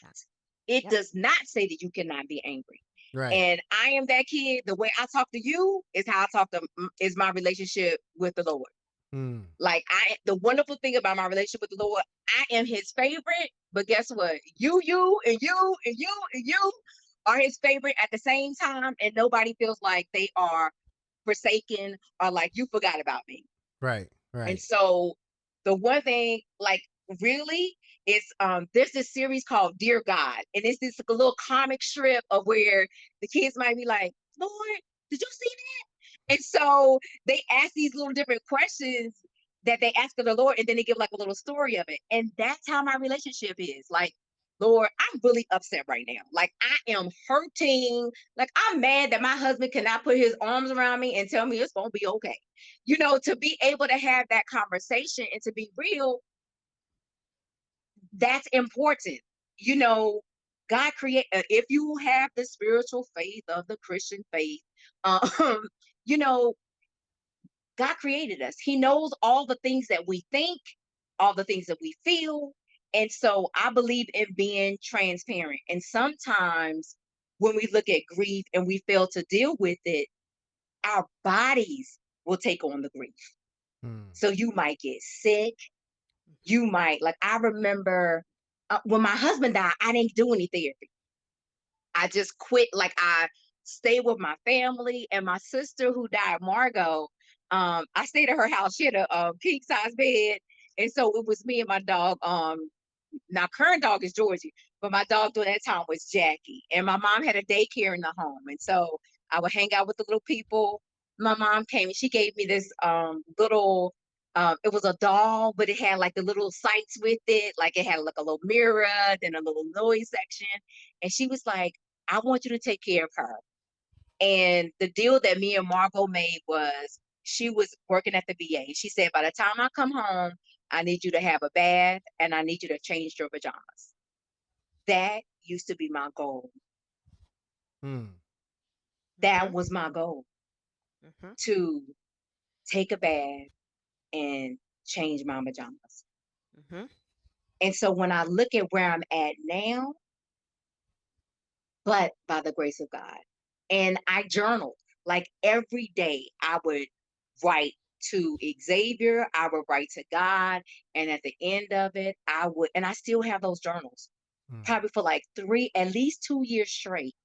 D: It
C: Yep.
D: does not say that you cannot be angry.
A: Right.
D: And I am that kid. The way I talk to you is how I talk to, is my relationship with the Lord.
A: Mm.
D: Like, the wonderful thing about my relationship with the Lord, I am his favorite, but guess what? You, and you, and you, and you are his favorite at the same time, and nobody feels like they are forsaken or like you forgot about me.
A: Right.
D: And
A: Right.
D: so the one thing, like, really, is there's this series called Dear God, and it's this like, a little comic strip of where the kids might be like, Lord, did you see that? And so they ask these little different questions that they ask of the Lord, and then they give like a little story of it. And that's how my relationship is. Like, Lord, I'm really upset right now. Like, I am hurting. Like, I'm mad that my husband cannot put his arms around me and tell me it's gonna be okay. To be able to have that conversation and to be real, that's important. You know, God create if you have the spiritual faith of the Christian faith, um, you know, God created us. He knows all the things that we think, all the things that we feel. And so I believe in being transparent. And sometimes when we look at grief and we fail to deal with it, our bodies will take on the grief.
A: Mm.
D: So you might get sick. You might, like, I remember when my husband died, I didn't do any therapy. I just quit. Like, I stayed with my family, and my sister who died, Margot, I stayed at her house. She had a king size bed. And so it was me and my dog. Now current dog is Georgie, but my dog during that time was Jackie. And my mom had a daycare in the home. And so I would hang out with the little people. My mom came and she gave me this little It was a doll, but it had like the little sights with it. Like it had like a little mirror, then a little noise section. And she was like, I want you to take care of her. And the deal that me and Margot made was she was working at the VA. She said, by the time I come home, I need you to have a bath and I need you to change your pajamas. That used to be my goal. That was my goal, to take a bath and change my pajamas. And so when I look at where I'm at now, but by the grace of God, and I journaled like every day, I would write to Xavier, I would write to God, and at the end of it, I would, and I still have those journals, probably for like at least 2 years straight.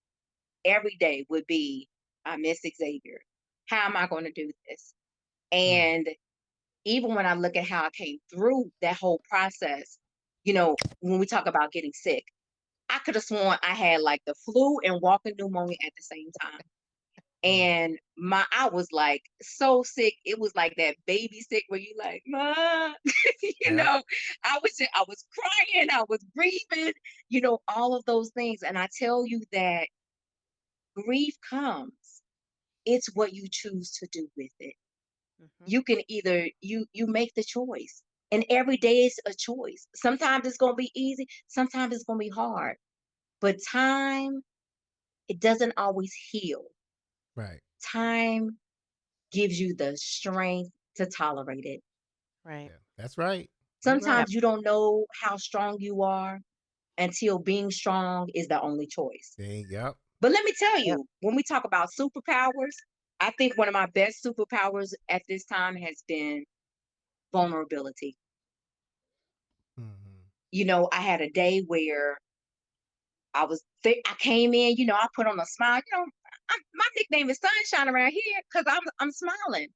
D: Every day would be, I miss Xavier. How am I going to do this? And even when I look at how I came through that whole process, when we talk about getting sick, I could have sworn I had like the flu and walking pneumonia at the same time. And I was like so sick. It was like that baby sick where you like, Ma, I was crying, I was grieving, all of those things. And I tell you that grief comes. It's what you choose to do with it. You can either you make the choice, and every day is a choice. Sometimes it's going to be easy, sometimes it's going to be hard, but time, it doesn't always heal.
A: Right.
D: Time gives you the strength to tolerate it.
C: Right.
A: Yeah, that's right. You're right.
D: Sometimes you don't know how strong you are until being strong is the only choice.
A: Yep.
D: But let me tell you, when we talk about superpowers, I think one of my best superpowers at this time has been vulnerability. I had a day where I came in, I put on a smile. My nickname is Sunshine around here because I'm smiling.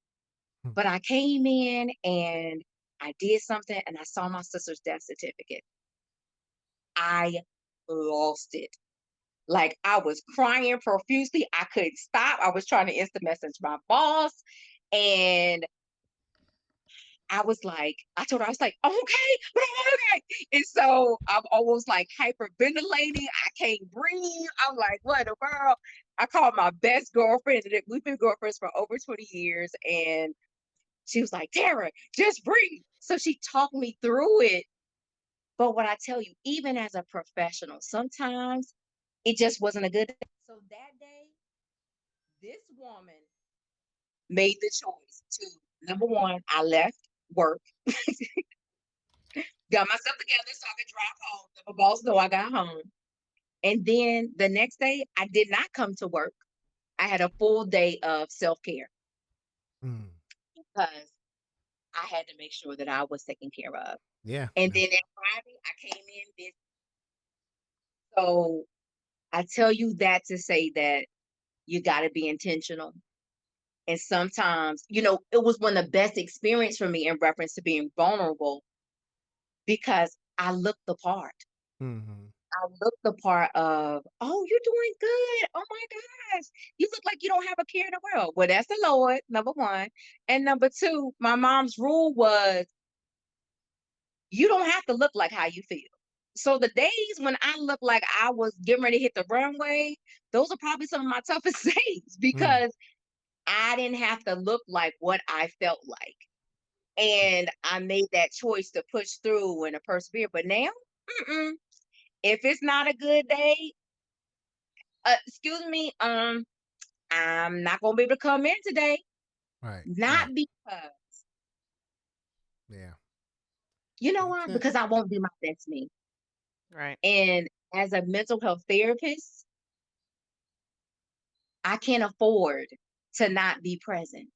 D: But I came in and I did something and I saw my sister's death certificate. I lost it. Like I was crying profusely. I couldn't stop. I was trying to instant message my boss. And I was like, I told her, I was like, I'm okay, but I'm okay. And so I'm almost like hyperventilating. I can't breathe. I'm like, what in the world? I called my best girlfriend. We've been girlfriends for over 20 years. And she was like, Tara, just breathe. So she talked me through it. But what I tell you, even as a professional, sometimes it just wasn't a good day. So that day, this woman made the choice to, number one, I left work, got myself together so I could drive home. My boss know I got home. And then the next day, I did not come to work. I had a full day of self-care because I had to make sure that I was taken care of.
A: Yeah.
D: And then that Friday, I came in busy. So I tell you that to say that you got to be intentional. And sometimes, it was one of the best experience for me in reference to being vulnerable because I looked the part. I looked the part of, oh, you're doing good. Oh my gosh. You look like you don't have a care in the world. Well, that's the Lord, number one. And number two, my mom's rule was you don't have to look like how you feel. So the days when I looked like I was getting ready to hit the runway, those are probably some of my toughest days because I didn't have to look like what I felt like. And I made that choice to push through and to persevere. But now, if it's not a good day, excuse me, I'm not gonna be able to come in today.
A: Right.
D: Not because
A: Yeah.
D: you know why? Because I won't be my best me.
C: Right.
D: And as a mental health therapist, I can't afford to not be present.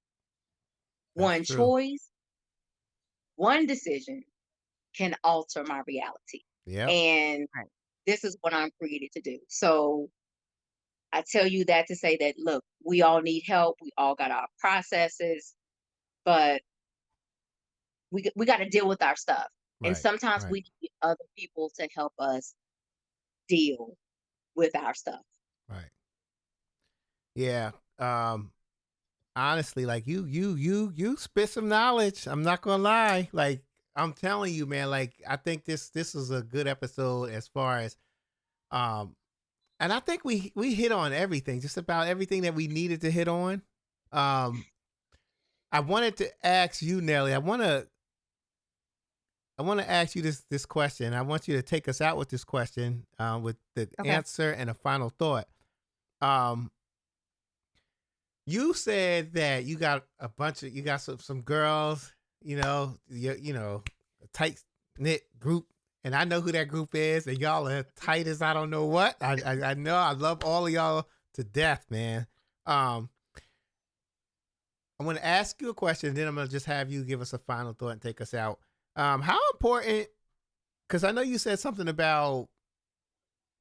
D: One choice, one decision can alter my reality.
A: Yeah.
D: And this is what I'm created to do. So I tell you that to say that, look, we all need help. We all got our processes, but we got to deal with our stuff. And sometimes we need other people to help us deal with our stuff.
A: Right. Yeah. honestly, like you spit some knowledge. I'm not gonna lie. Like I'm telling you, man. Like I think this is a good episode as far as um, and I think we hit on everything, just about everything that we needed to hit on. Um, I wanted to ask you, Nelly. I want to ask you this question. I want you to take us out with this question, with the
C: Okay.
A: answer and a final thought. Um, you said that you got some girls, a tight knit group, and I know who that group is, and y'all are tight as I don't know what. I know I love all of y'all to death, man. Um, I'm gonna ask you a question, and then I'm gonna just have you give us a final thought and take us out. How important? Because I know you said something about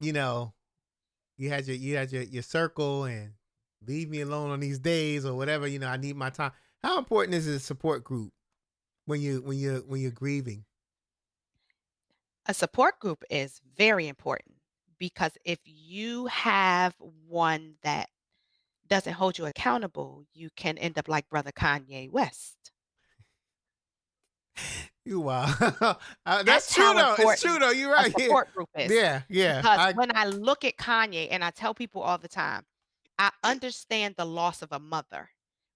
A: you know you had your circle and leave me alone on these days or whatever. I need my time. How important is a support group when you're grieving?
C: A support group is very important because if you have one that doesn't hold you accountable, you can end up like brother Kanye West.
A: You wow.
C: That's
A: That's true
C: how
A: though. It's true
C: important
A: though. You're
C: a
A: right. Yeah,
C: support group is.
A: yeah, yeah.
C: Because
A: I
C: when I look at Kanye, and I tell people all the time, I understand the loss of a mother,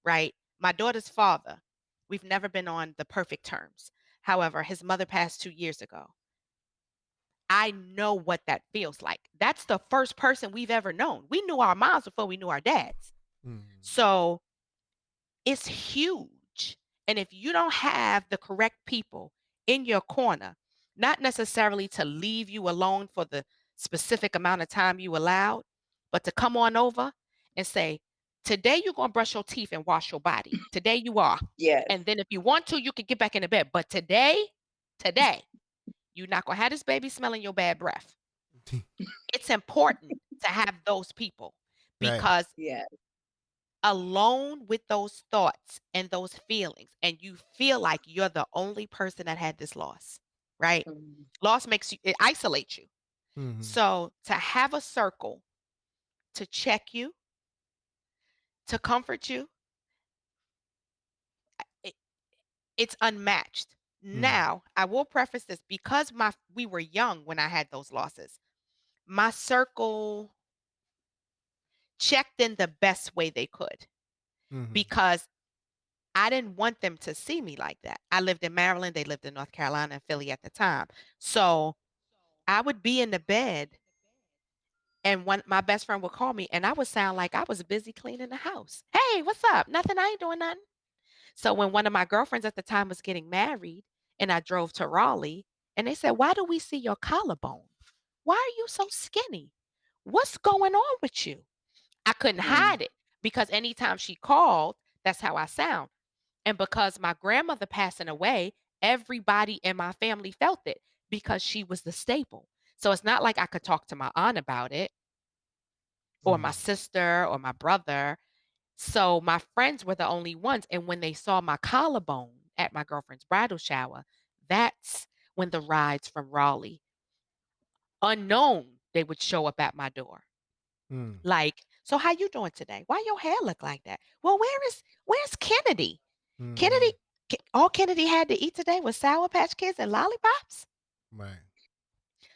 C: right? My daughter's father, we've never been on the perfect terms. However, his mother passed 2 years ago. I know what that feels like. That's the first person we've ever known. We knew our moms before we knew our dads.
A: mm,
C: So it's huge. And if you don't have the correct people in your corner, not necessarily to leave you alone for the specific amount of time you allowed, but to come on over and say, today you're going to brush your teeth and wash your body. Today you are.
D: Yes.
C: And then if you want to, you can get back in the bed. But today, you're not going to have this baby smelling your bad breath. It's important to have those people
A: right.
C: because
D: Yes.
C: alone with those thoughts and those feelings, and you feel like you're the only person that had this loss, right?
D: Mhm.
C: Loss makes you, it isolates you.
A: Hmm.
C: So to have a circle to check you, to comfort you, it, it's unmatched.
A: Hmm.
C: Now, I will preface this because we were young when I had those losses. My circle checked in the best way they could
A: Hmm.
C: because I didn't want them to see me like that. I lived in Maryland, they lived in North Carolina and Philly at the time. So I would be in the bed and one my best friend would call me and I would sound like I was busy cleaning the house. Hey, what's up? Nothing, I ain't doing nothing. So when one of my girlfriends at the time was getting married and I drove to Raleigh and they said, "Why do we see your collarbone? Why are you so skinny? What's going on with you?" I couldn't
D: Mm.
C: hide it because anytime she called, that's how I sound. And because my grandmother passing away, everybody in my family felt it because she was the staple. So it's not like I could talk to my aunt about it or my
A: Hmm.
C: sister or my brother. So my friends were the only ones. And when they saw my collarbone at my girlfriend's bridal shower, that's when the rides from Raleigh, unknown, they would show up at my door.
A: Hmm.
C: Like, so how you doing today? Why your hair look like that? Well, where's Kennedy? Kennedy,
A: Hmm.
C: all Kennedy had to eat today was Sour Patch Kids and lollipops.
A: Right.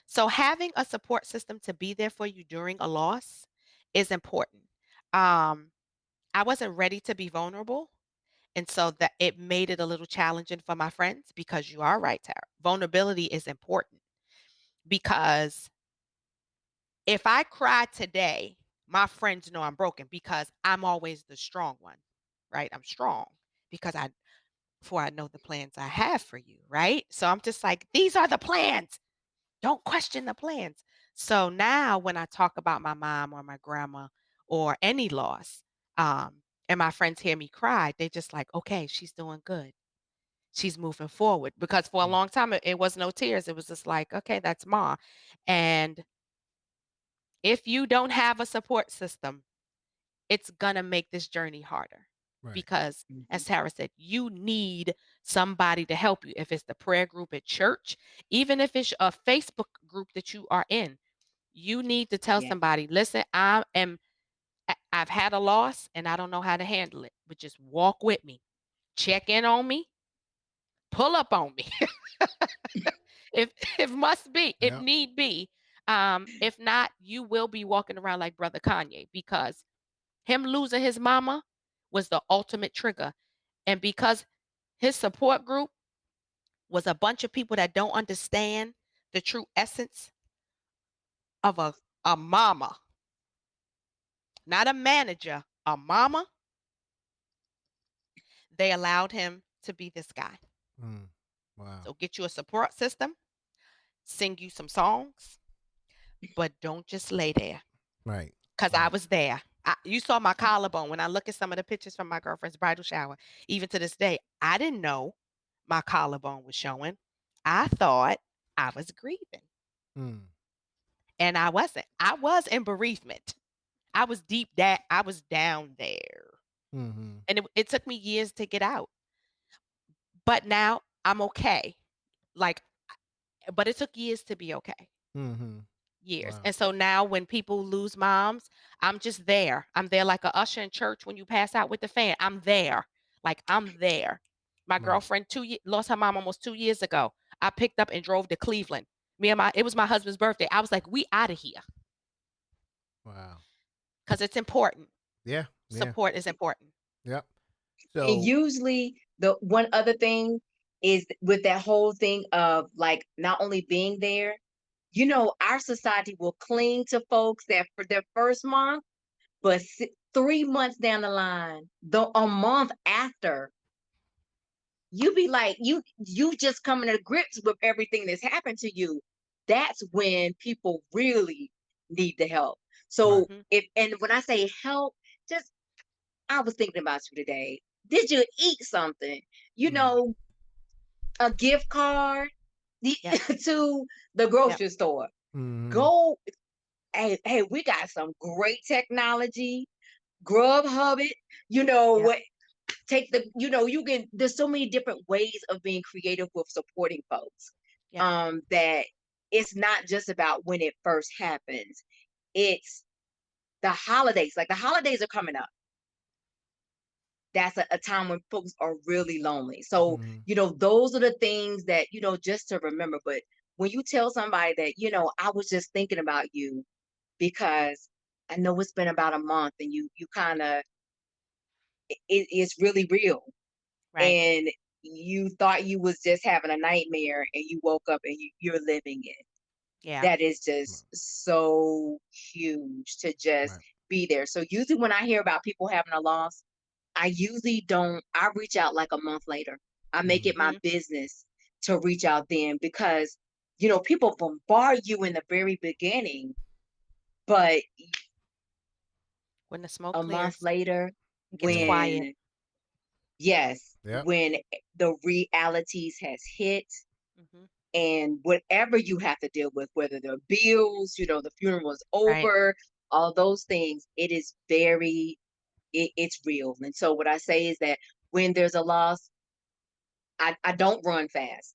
C: So having a support system to be there for you during a loss is important. Um, I wasn't ready to be vulnerable. And so that it made it a little challenging for my friends because you are right, Tara. Vulnerability is important because if I cry today, my friends know I'm broken because I'm always the strong one, right? I'm strong because before I know the plans I have for you, right? So I'm just like, these are the plans. Don't question the plans. So now when I talk about my mom or my grandma or any loss, and my friends hear me cry, they just like, okay, she's doing good. She's moving forward. Because for a
A: Mm,
C: long time it was no tears. It was just like, okay, that's Ma. And if you don't have a support system, it's gonna make this journey harder
A: right.
C: because
D: Mhm.
C: as Tara said, you need somebody to help you. If it's the prayer group at church, even if it's a Facebook group that you are in, you need to tell
D: Yeah.
C: somebody, listen, I've had a loss and I don't know how to handle it, but just walk with me, check in on me, pull up on me. if if must be, if
A: Yeah.
C: need be. If not, you will be walking around like brother Kanye, because him losing his mama was the ultimate trigger. And because his support group was a bunch of people that don't understand the true essence of a mama, not a manager, a mama, they allowed him to be this guy.
A: Mm. Wow.
C: So get you a support system, sing you some songs, but don't just lay there.
A: Right.
C: Because I
A: Right.
C: was there. You saw my collarbone. When I look at some of the pictures from my girlfriend's bridal shower, even to this day, I didn't know my collarbone was showing. I thought I was grieving,
A: Mm.
C: and I wasn't. I was in bereavement. I was deep that I was down there.
A: Mm-hmm.
C: And it took me years to get out. But now I'm okay. Like, but it took years to be okay.
A: Mm-hmm.
C: Years.
A: Wow.
C: And so now when people lose moms, I'm just there. I'm there like a usher in church when you pass out with the fan. I'm there. Like, I'm there. My
A: Right.
C: girlfriend lost her mom almost 2 years ago. I picked up and drove to Cleveland. It was my husband's birthday. I was like, we out of here,
A: Wow.
C: because it's important.
A: Yeah. Yeah.
C: Support is important.
A: Yep.
D: And
A: So.
D: usually the one other thing is with that whole thing of like not only being there, our society will cling to folks that for their first month, but 3 months down the line, a month after, you be like, you just coming to grips with everything that's happened to you. That's when people really need the help.
A: Right.
D: So
C: Hmm.
D: and when I say help, just I was thinking about you today. Did you eat something? You
A: Mm.
D: know, a gift card
C: Yep.
D: to the
C: Yep.
D: grocery store.
A: Mm-hmm.
D: Go, hey, we got some great technology. Grubhub it. You know
C: Yep.
D: what? Take you can. There's so many different ways of being creative with supporting folks.
C: Yep.
D: That it's not just about when it first happens. It's the holidays. Like the holidays are coming up. That's a time when folks are really lonely. So,
A: Mm-hmm.
D: those are the things that, just to remember. But when you tell somebody that, I was just thinking about you because I know it's been about a month and you kind of, it's really real.
C: Right.
D: And you thought you was just having a nightmare and you woke up and you're living it.
C: Yeah.
D: That is just so huge to just
A: Right.
D: be there. So usually when I hear about people having a loss, I usually don't I reach out like a month later. I make
A: Mm-hmm.
D: it my
C: Hmm.
D: business to reach out then because people bombard you in the very beginning, but
C: When the smoke
D: a month
C: clears,
D: later
C: it gets
A: Yeah.
C: quiet.
D: when yes,
A: Yep.
D: when the realities has hit
C: Hmm.
D: and whatever you have to deal with, whether the bills, the funeral is
C: Right.
D: over, all those things, it is it's real. And so what I say is that when there's a loss, I don't run fast.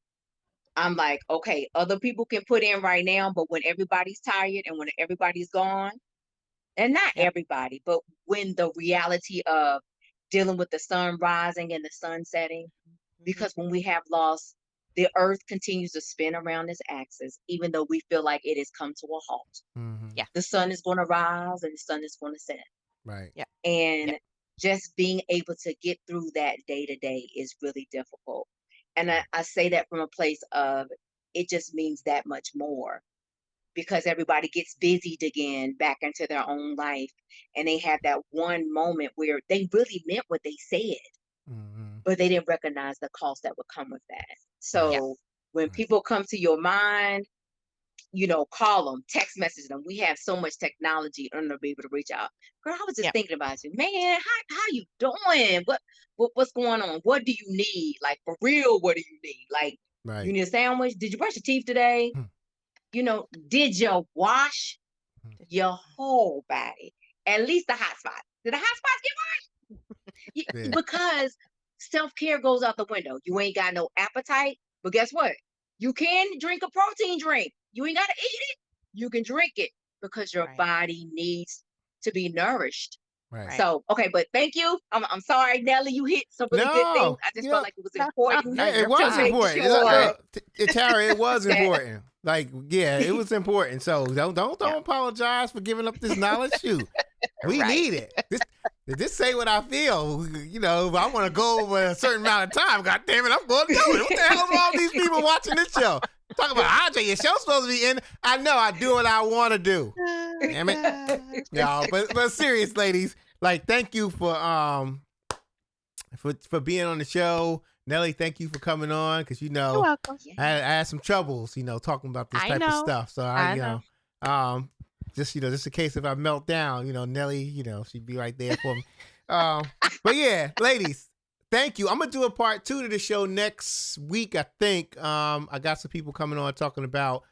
D: I'm like, okay, other people can put in right now, but when everybody's tired and when everybody's gone, and not
C: Yep.
D: everybody, but when the reality of dealing with the sun rising and the sun setting,
C: Hmm.
D: because when we have lost, the earth continues to spin around its axis, even though we feel like it has come to a halt.
A: Mm-hmm.
C: Yeah.
D: The sun is going to rise and the sun is going to set.
A: Right.
C: Yep. Yep.
D: And just being able to get through that day to day is really difficult. And I,
A: Right.
D: I say that from a place of it just means that much more because everybody gets busied again back into their own life. And they have that one moment where they really meant what they said,
A: Mm-hmm.
D: but they didn't recognize the cost that would come with that.
A: Right.
C: Yeah.
D: So when
A: Right.
D: people come to your mind, call them, text message them. We have so much technology in order to be able to reach out. Girl, I was just
C: Yep.
D: thinking about you, man. How you doing? What's going on? What do you need? Like for real, what do you need? Like you
A: Right.
D: need a sandwich? Did you brush your teeth today? Did you wash
A: Mm-hmm.
D: your whole body? At least the hot spots. Did the hot spots get
A: Yeah.
D: because self-care goes out the window. You ain't got no appetite, but guess what? You can drink a protein drink. You ain't got to eat it. You can drink it because your
C: Right.
D: body needs to be nourished.
A: Right.
C: Right.
D: So, okay, but thank you. I'm sorry, Nelly, you hit some really good things.
A: No,
D: I just
A: you
D: felt
A: know,
D: like it was important
A: yeah, it
C: You're
A: was
D: to
C: fine.
D: make
A: important.
D: sure
A: Tara, it was
D: that
A: important. Like, yeah, it was important. So don't
C: Yeah.
A: apologize for giving up this knowledge. Shoot, we
C: Right.
A: need it. This say what I feel. You know, if I want to go over a certain amount of time, God damn it, I'm going to do it. What the hell is all these people watching this show? Talk about Andre, your show's supposed to be in. I know, I do what I want to do.
C: Oh,
A: Damn it.
C: gosh.
A: Y'all, but serious, ladies, like, thank you for being on the show. Nelly, thank you for coming on, because
C: You're welcome.
A: I had some troubles, talking about this
C: I
A: type of
C: know.
A: stuff. So
C: I know.
A: just in case if I melt down, Nelly, she'd be right there for me. But yeah, ladies, thank you. I'm gonna do a part 2 to the show next week. I think I got some people coming on talking about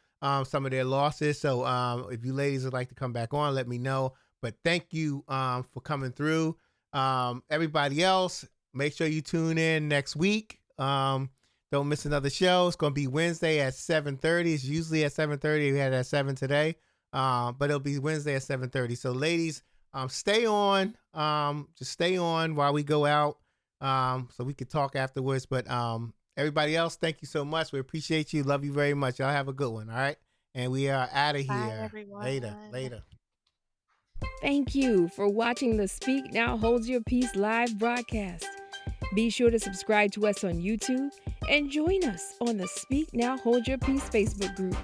A: some of their losses. So if you ladies would like to come back on, let me know. But thank you for coming through. Everybody else, make sure you tune in next week. Don't miss another show. It's gonna be Wednesday at 7:30. It's usually at 7:30. We had it at 7 today. But it'll be Wednesday at 7:30. So ladies, stay on. Just stay on while we go out. So we could talk afterwards. But everybody else, thank you so much. We appreciate you. Love you very much. Y'all have a good one. All right. And we are out of
C: Bye,
A: here.
C: everyone.
A: Later.
E: Thank you for watching the Speak Now Hold Your Peace live broadcast. Be sure to subscribe to us on YouTube and join us on the Speak Now Hold Your Peace Facebook group.